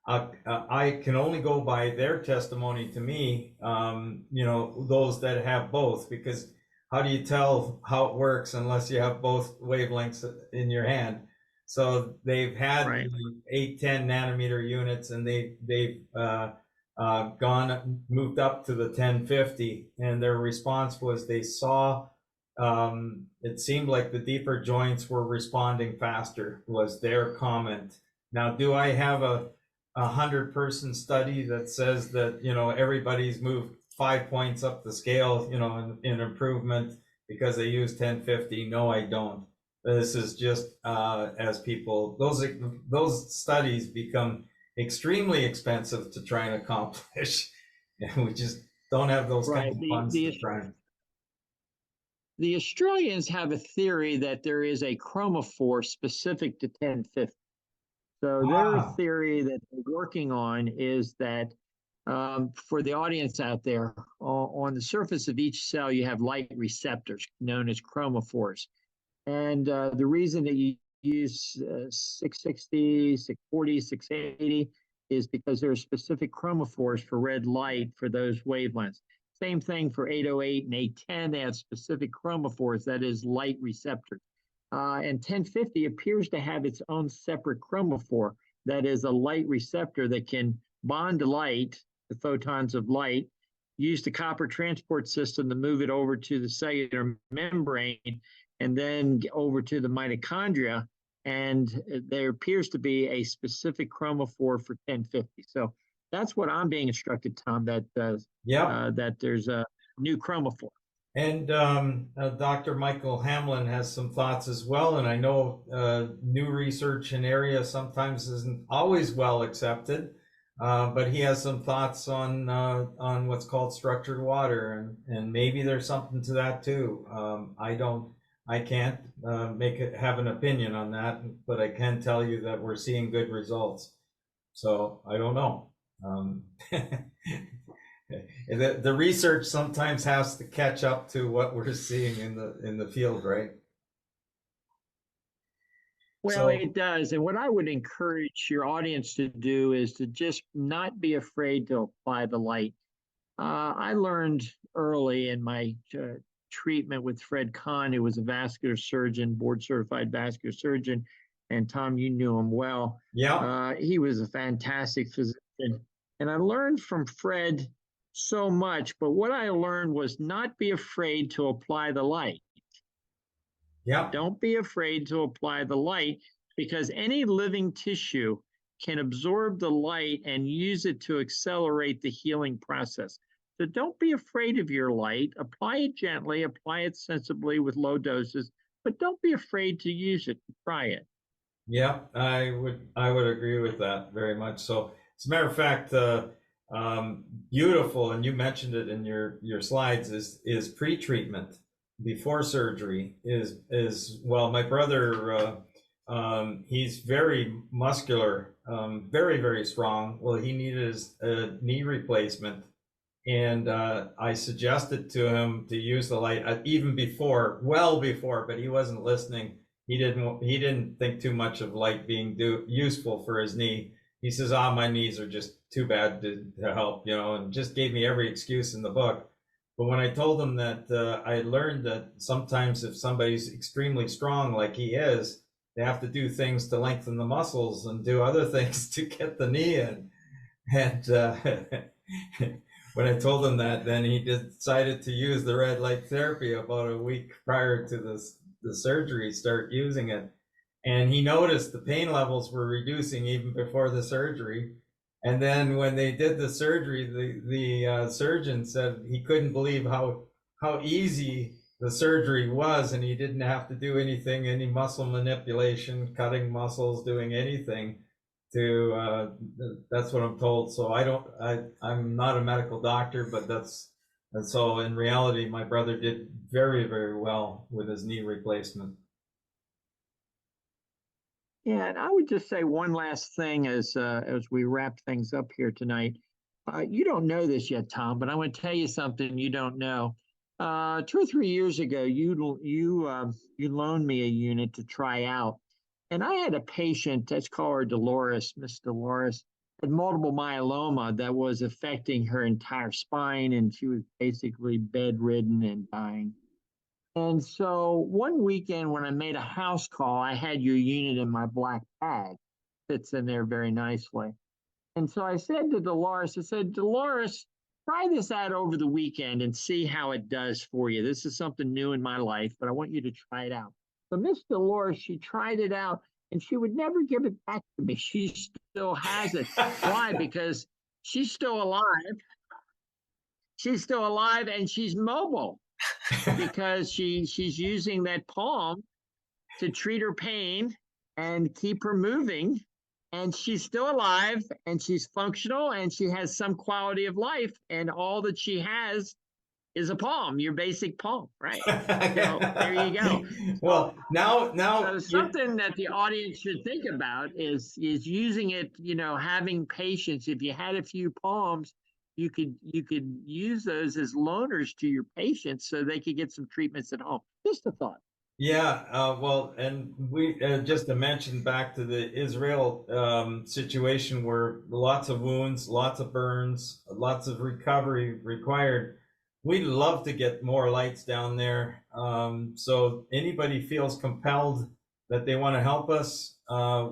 I can only go by their testimony to me, those that have both, because how do you tell how it works unless you have both wavelengths in your hand? So they've had the 810 nanometer units, and they've moved up to the 1050, and their response was they saw it seemed like the deeper joints were responding faster, was their comment. Now, do I have a 100-person study that says that everybody's moved 5 points up the scale in improvement because they use 1050? No, I don't. This is just as people, those studies become extremely expensive to try and accomplish, and we just don't have those kind of funds to try. The Australians have a theory that there is a chromophore specific to 1050. So their theory that they're working on is that for the audience out there, on the surface of each cell, you have light receptors known as chromophores. And the reason that you use 660, 640, 680 is because there are specific chromophores for red light for those wavelengths. Same thing for 808 and 810, they have specific chromophores, that is light receptors. And 1050 appears to have its own separate chromophore, that is a light receptor that can bond to light, the photons of light, use the copper transport system to move it over to the cellular membrane, and then over to the mitochondria. And there appears to be a specific chromophore for 1050. So that's what I'm being instructed, Tom, that that there's a new chromophore. And Dr. Michael Hamlin has some thoughts as well. And I know new research in area sometimes isn't always well accepted. but he has some thoughts on what's called structured water, and maybe there's something to that too. I can't have an opinion on that, but I can tell you that we're seeing good results. So I don't know. The research sometimes has to catch up to what we're seeing in the field, right? Well, it does. And what I would encourage your audience to do is to just not be afraid to apply the light. I learned early in my treatment with Fred Kahn, who was a vascular surgeon, board certified vascular surgeon. And Tom, you knew him well. Yeah. He was a fantastic physician. And I learned from Fred so much, but what I learned was not be afraid to apply the light. Yeah. Don't be afraid to apply the light, because any living tissue can absorb the light and use it to accelerate the healing process. So don't be afraid of your light. Apply it gently, apply it sensibly with low doses, but don't be afraid to use it. Try it. Yeah, I would agree with that very much. So, as a matter of fact, beautiful, and you mentioned it in your slides, is pre-treatment before surgery is well. My brother, he's very muscular, very strong. Well, he needed a knee replacement, and I suggested to him to use the light even before, well before, but he wasn't listening. He didn't think too much of light being useful for his knee. He says, my knees are just too bad to help, and just gave me every excuse in the book. But when I told him that I learned that sometimes if somebody's extremely strong like he is, they have to do things to lengthen the muscles and do other things to get the knee in. And when I told him that, then he decided to use the red light therapy about a week prior to the surgery, start using it. And he noticed the pain levels were reducing even before the surgery. And then when they did the surgery, the surgeon said he couldn't believe how easy the surgery was, and he didn't have to do anything, any muscle manipulation, cutting muscles, doing anything to that's what I'm told. So I'm not a medical doctor, but and so in reality my brother did very well with his knee replacement. Yeah, and I would just say one last thing as we wrap things up here tonight. You don't know this yet, Tom, but I want to tell you something you don't know. 2 or 3 years ago, you loaned me a unit to try out, and I had a patient. Let's call her Dolores. Miss Dolores had multiple myeloma that was affecting her entire spine, and she was basically bedridden and dying. And so one weekend when I made a house call, I had your unit in my black bag. Fits in there very nicely. And so I said to Dolores, I said, Dolores, try this out over the weekend and see how it does for you. This is something new in my life, but I want you to try it out. So Miss Dolores, she tried it out and she would never give it back to me. She still has it. Why? Because she's still alive. She's still alive and she's mobile because she's using that palm to treat her pain and keep her moving. And she's still alive and she's functional and she has some quality of life. And all that she has is a palm, your basic palm, right? So there you go. Well, now so something that the audience should think about is using it, having patience. If you had a few palms, you could use those as loaners to your patients so they could get some treatments at home. Just a thought. Yeah, well, and we just to mention back to the Israel situation where lots of wounds, lots of burns, lots of recovery required. We'd love to get more lights down there. So anybody feels compelled that they want to help us,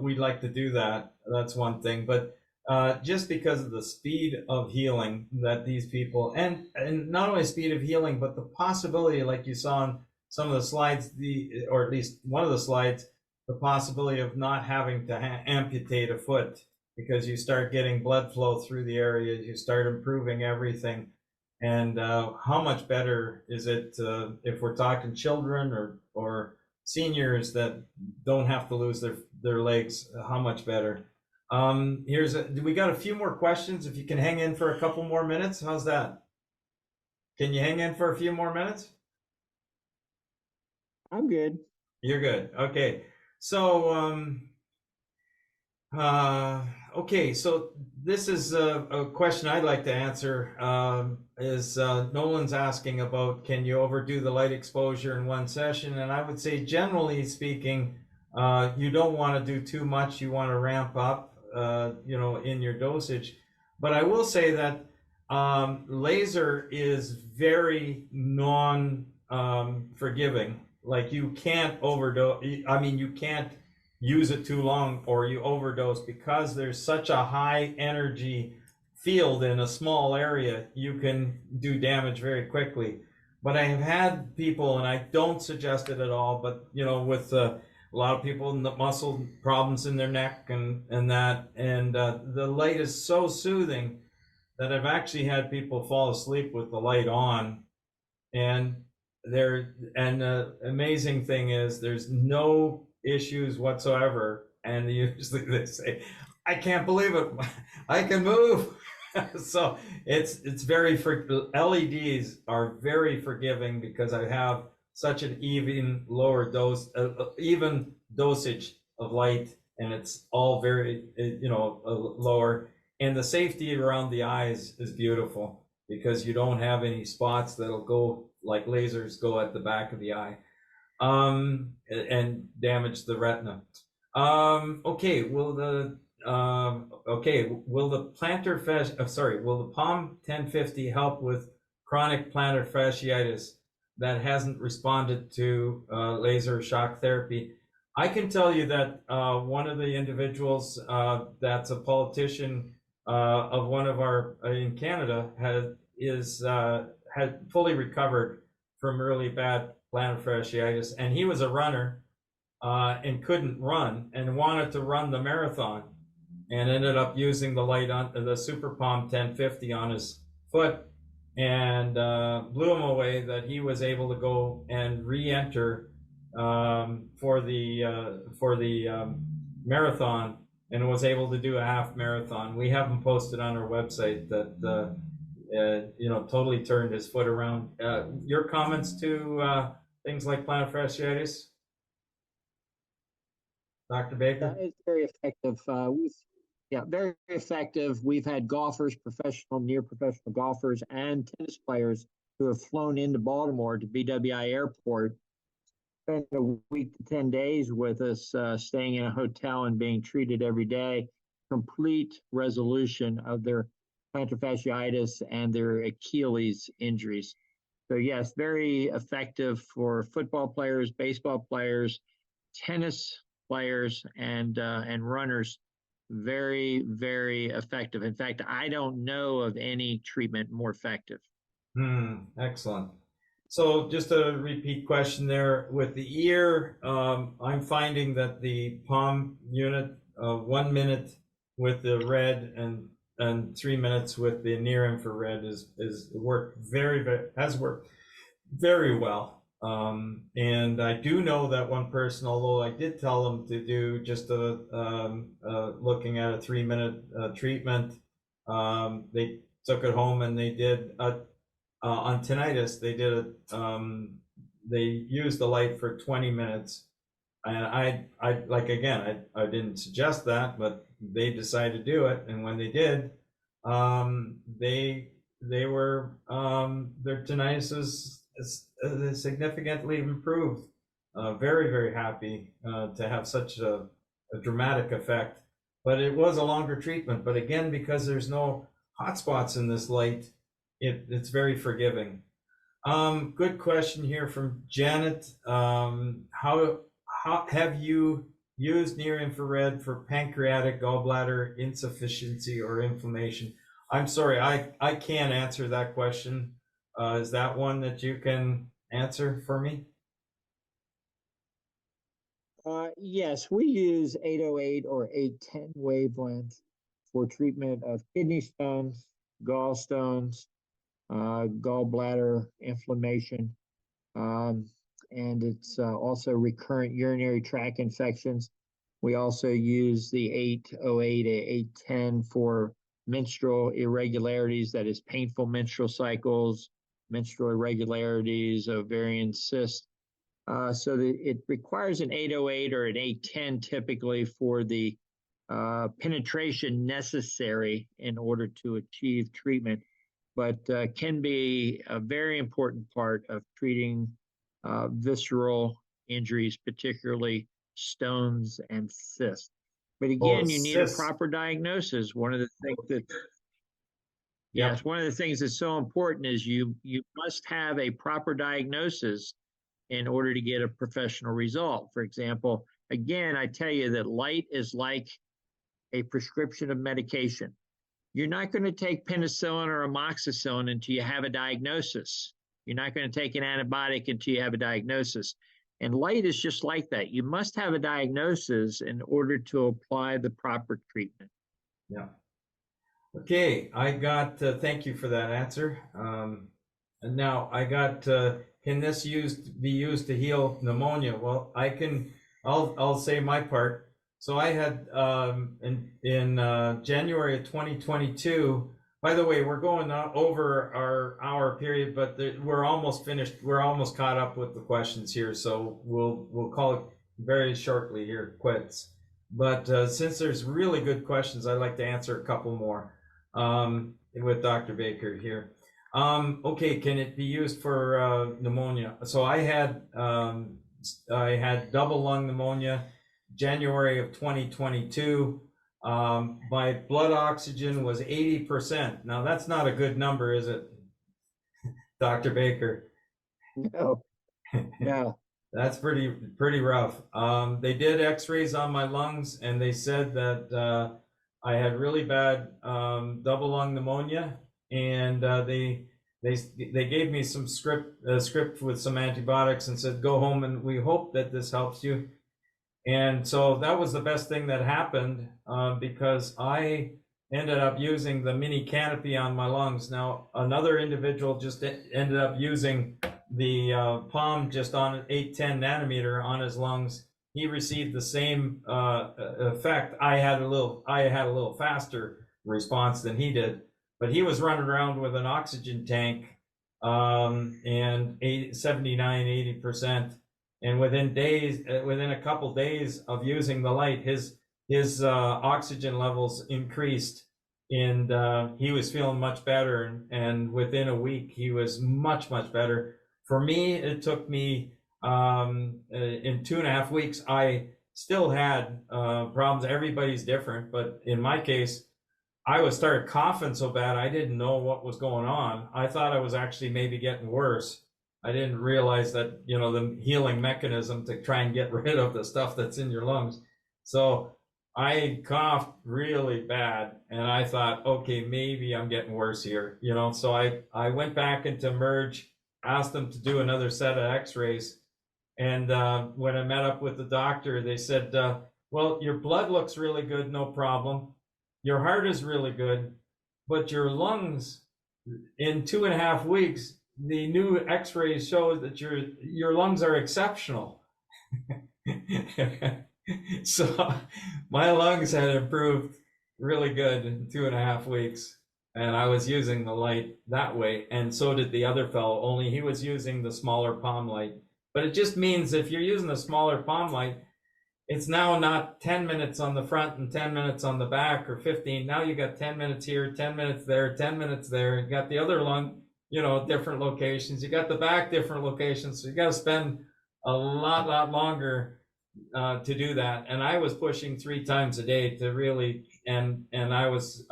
we'd like to do that. That's one thing. But just because of the speed of healing that these people, and not only speed of healing, but the possibility, like you saw in some of the slides, or at least one of the slides, the possibility of not having to amputate a foot because you start getting blood flow through the area, you start improving everything. And how much better is it if we're talking children or seniors that don't have to lose their legs? How much better? We got a few more questions. If you can hang in for a couple more minutes, how's that? Can you hang in for a few more minutes? I'm good. You're good. Okay. So, uh, okay, so this is a question I'd like to answer. Is Nolan's asking about, can you overdo the light exposure in one session? And I would say, generally speaking, you don't want to do too much. You want to ramp up, in your dosage. But I will say that laser is very forgiving. Like, you can't overdose. I mean, you can't use it too long or you overdose, because there's such a high energy field in a small area. You can do damage very quickly. But I have had people, and I don't suggest it at all, but with a lot of people in the muscle problems in their neck and that, and the light is so soothing that I've actually had people fall asleep with the light on. And the amazing thing is, there's no issues whatsoever. And usually they say, I can't believe it, I can move. So it's very LEDs are very forgiving, because I have such an even dosage of light, and it's all very lower. And the safety around the eyes is beautiful, because you don't have any spots that'll go like lasers go at the back of the eye, and damage the retina. Okay, will the POM 1050 help with chronic plantar fasciitis that hasn't responded to laser shock therapy? I can tell you that one of the individuals that's a politician of one of our in Canada had fully recovered from really bad plantar fasciitis, and he was a runner and couldn't run and wanted to run the marathon, and ended up using the light on the Super Palm 1050 on his foot, and blew him away that he was able to go and re-enter for the marathon, and was able to do a half marathon. We have them posted on our website that totally turned his foot around. Your comments to things like plantar fasciitis, Dr. Baker? It's very effective. Very effective. We've had golfers, professional, near professional golfers, and tennis players who have flown into Baltimore to BWI Airport, spent a week to 10 days with us, staying in a hotel and being treated every day. Complete resolution of their plantar fasciitis and their Achilles injuries. So yes, very effective for football players, baseball players, tennis players, and runners. Very, very effective. In fact, I don't know of any treatment more effective. Excellent. So just a repeat question there with the ear. I'm finding that the palm unit, 1 minute with the red and 3 minutes with the near infrared has worked very well. And I do know that one person, although I did tell them to do just looking at a 3 minute treatment, they took it home and they did on tinnitus. They used the light for 20 minutes. And I like, again, I didn't suggest that, but they decided to do it. And when they did, they were their tinnitus is significantly improved. Very, very happy to have such a dramatic effect. But it was a longer treatment. But again, because there's no hot spots in this light, it's very forgiving. Good question here from Janet. How have you used near infrared for pancreatic gallbladder insufficiency or inflammation? I'm sorry, I can't answer that question. Is that one that you can answer for me? Yes, we use 808 or 810 wavelength for treatment of kidney stones, gallstones, gallbladder inflammation, and it's also recurrent urinary tract infections. We also use the 808 to 810 for menstrual irregularities, that is painful menstrual cycles, menstrual irregularities, ovarian cysts. So that it requires an 808 or an 810 typically for the penetration necessary in order to achieve treatment, but can be a very important part of treating visceral injuries, particularly stones and cysts. But again, you need a proper diagnosis. One of the things that yes, one of the things that's so important is you must have a proper diagnosis in order to get a professional result. For example, again, I tell you that light is like a prescription of medication. You're not going to take penicillin or amoxicillin until you have a diagnosis. You're not going to take an antibiotic until you have a diagnosis. And light is just like that. You must have a diagnosis in order to apply the proper treatment. Yeah. Okay, I got, thank you for that answer. And now I got, can this be used to heal pneumonia? Well, I'll say my part. So I had, in January of 2022, by the way, we're going over our hour period, but we're almost finished. We're almost caught up with the questions here. So we'll call it very shortly here, quits. But since there's really good questions, I'd like to answer a couple more with Dr. Baker here. Okay, can it be used for pneumonia? So I had double lung pneumonia, January of 2022. My blood oxygen was 80%. Now that's not a good number, is it, Dr. Baker? No, no. That's pretty rough. They did x-rays on my lungs and they said that I had really bad double lung pneumonia, and they gave me some script with some antibiotics and said, go home and we hope that this helps you. And so that was the best thing that happened, because I ended up using the mini canopy on my lungs. Now, another individual just ended up using the palm just on 810 nanometer on his lungs. He received the same effect. I had a little faster response than he did, but he was running around with an oxygen tank and 79–80%. And within a couple days of using the light, his oxygen levels increased, and he was feeling much better. And within a week, he was much better. For me, it took me in 2.5 weeks. I still had problems. Everybody's different, but in my case, I started coughing so bad I didn't know what was going on. I thought I was actually maybe getting worse. I didn't realize that, the healing mechanism to try and get rid of the stuff that's in your lungs. So I coughed really bad, and I thought, okay, maybe I'm getting worse here, So I went back into Merge, asked them to do another set of x-rays. And when I met up with the doctor, they said, well, your blood looks really good, no problem. Your heart is really good, but your lungs, in 2.5 weeks, the new x-rays show that your lungs are exceptional. So my lungs had improved really good in 2.5 weeks, and I was using the light that way, and so did the other fellow, only he was using the smaller palm light. But it just means if you're using the smaller palm light, it's now not 10 minutes on the front and 10 minutes on the back, or 15. Now you got 10 minutes here, 10 minutes there, 10 minutes there. You got the other lung, different locations. You got the back, different locations. So you got to spend a lot longer to do that. And I was pushing 3 times a day to really, and I was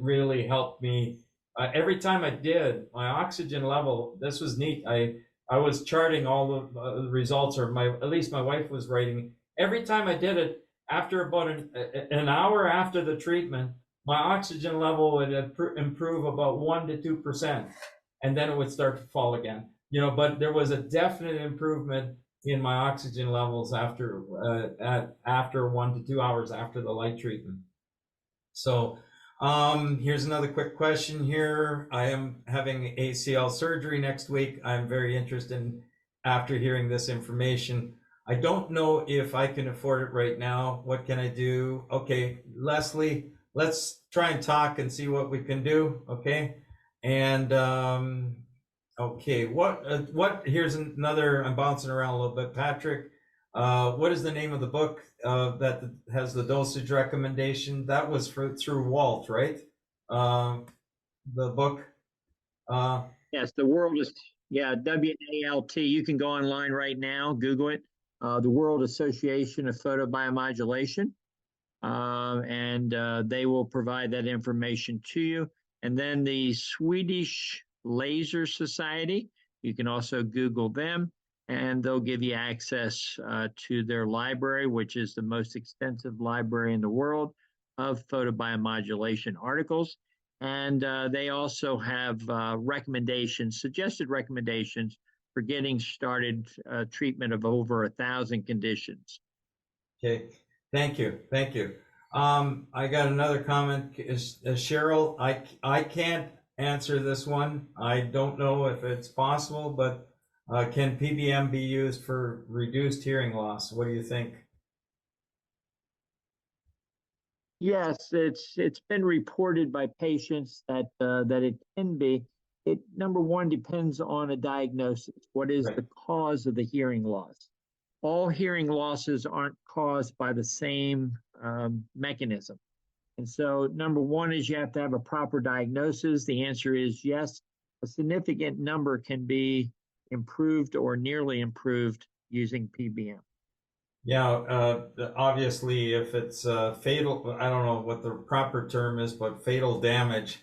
really helped me. Every time I did, my oxygen level, this was neat. I was charting all the results, or at least my wife was writing. Every time I did it, after about an hour after the treatment, my oxygen level would improve about 1% to 2%. And then it would start to fall again, but there was a definite improvement in my oxygen levels after 1 to 2 hours after the light treatment. So here's another quick question here. I am having ACL surgery next week. I'm very interested after hearing this information. I don't know if I can afford it right now. What can I do? Okay, Leslie, let's try and talk and see what we can do. Okay. And okay, here's another, I'm bouncing around a little bit. Patrick, what is the name of the book that has the dosage recommendation? That was through Walt, right? The book. Yes, the world is, yeah, NAALT. You can go online right now, Google it. The World Association of Photobiomodulation. And they will provide that information to you. And then the Swedish Laser Society, you can also Google them, and they'll give you access to their library, which is the most extensive library in the world of photobiomodulation articles. And they also have recommendations, suggested recommendations for getting started treatment of over 1,000 conditions. Okay, thank you, thank you. I got another comment. Cheryl, I can't answer this one. I don't know if it's possible, but can PBM be used for reduced hearing loss? What do you think? Yes, it's been reported by patients that that it can be. It number one depends on a diagnosis. What is Right. the cause of the hearing loss? All hearing losses aren't caused by the same mechanism. And so number one is you have to have a proper diagnosis. The answer is yes. A significant number can be improved or nearly improved using PBM. Yeah, obviously, if it's fatal, I don't know what the proper term is, but fatal damage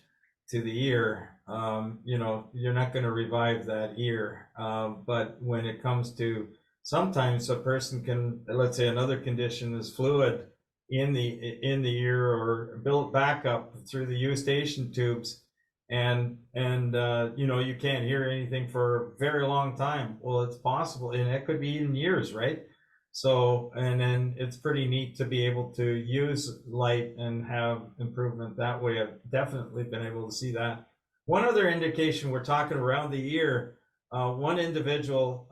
to the ear, you're not going to revive that ear. But when it comes to, sometimes a person can, let's say another condition is fluid in the ear or built back up through the eustachian tubes, and you can't hear anything for a very long time. Well, it's possible, and it could be even years, right? So, and then it's pretty neat to be able to use light and have improvement that way. I've definitely been able to see that. One other indication, we're talking around the ear. One individual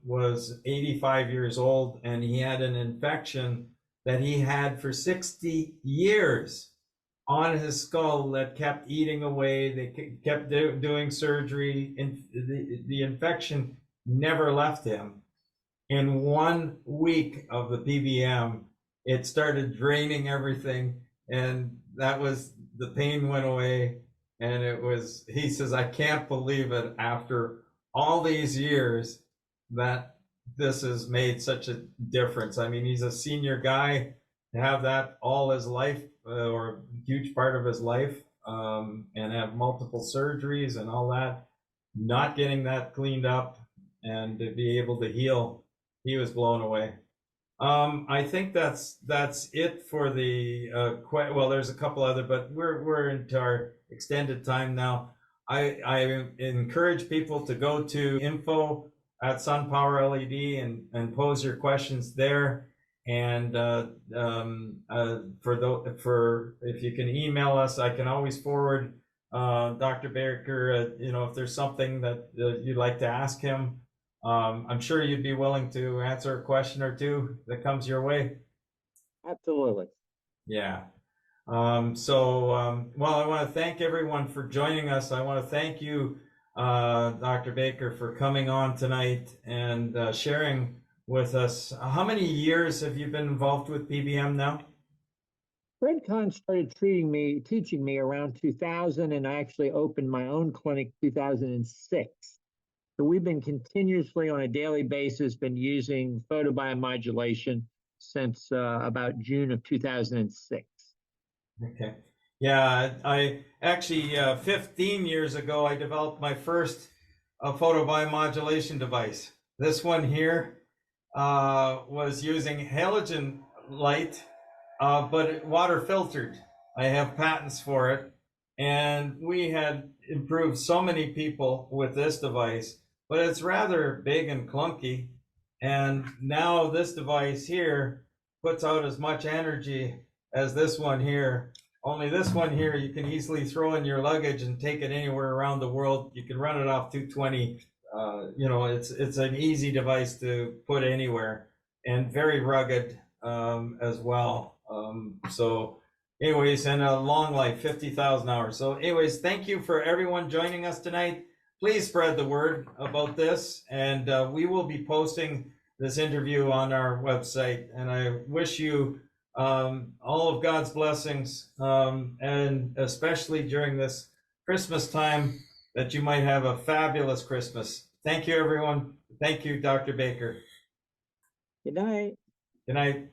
was 85 years old, and he had an infection that he had for 60 years on his skull that kept eating away. They kept doing surgery, and the infection never left him. In 1 week of the PBM, it started draining everything, and the pain went away. And he says, I can't believe it after all these years that this has made such a difference. I mean, he's a senior guy, to have that all his life, or a huge part of his life, and have multiple surgeries and all that, not getting that cleaned up and to be able to heal. He was blown away. I think that's it for the well, there's a couple other, but we're into our extended time now. I encourage people to go to info at SunPowerLED and pose your questions there. And if you can email us, I can always forward Dr. Baker. If there's something that you'd like to ask him. I'm sure you'd be willing to answer a question or two that comes your way. Absolutely. Yeah. Well, I want to thank everyone for joining us. I want to thank you, Dr. Baker, for coming on tonight and sharing with us. How many years have you been involved with PBM now? Fred Kahn started teaching me around 2000, and I actually opened my own clinic 2006. So we've been continuously on a daily basis been using photobiomodulation since about June of 2006. Okay. Yeah, I actually 15 years ago I developed my first photobiomodulation device. This one here was using halogen light, but water filtered. I have patents for it, and we had improved so many people with this device. But it's rather big and clunky. And now this device here puts out as much energy as this one here. Only this one here, you can easily throw in your luggage and take it anywhere around the world. You can run it off 220. It's an easy device to put anywhere. and very rugged as well. So anyways, and a long life, 50,000 hours. So anyways, thank you for everyone joining us tonight. Please spread the word about this, and we will be posting this interview on our website. And I wish you all of God's blessings, and especially during this Christmas time, that you might have a fabulous Christmas. Thank you, everyone. Thank you, Dr. Baker. Good night. Good night.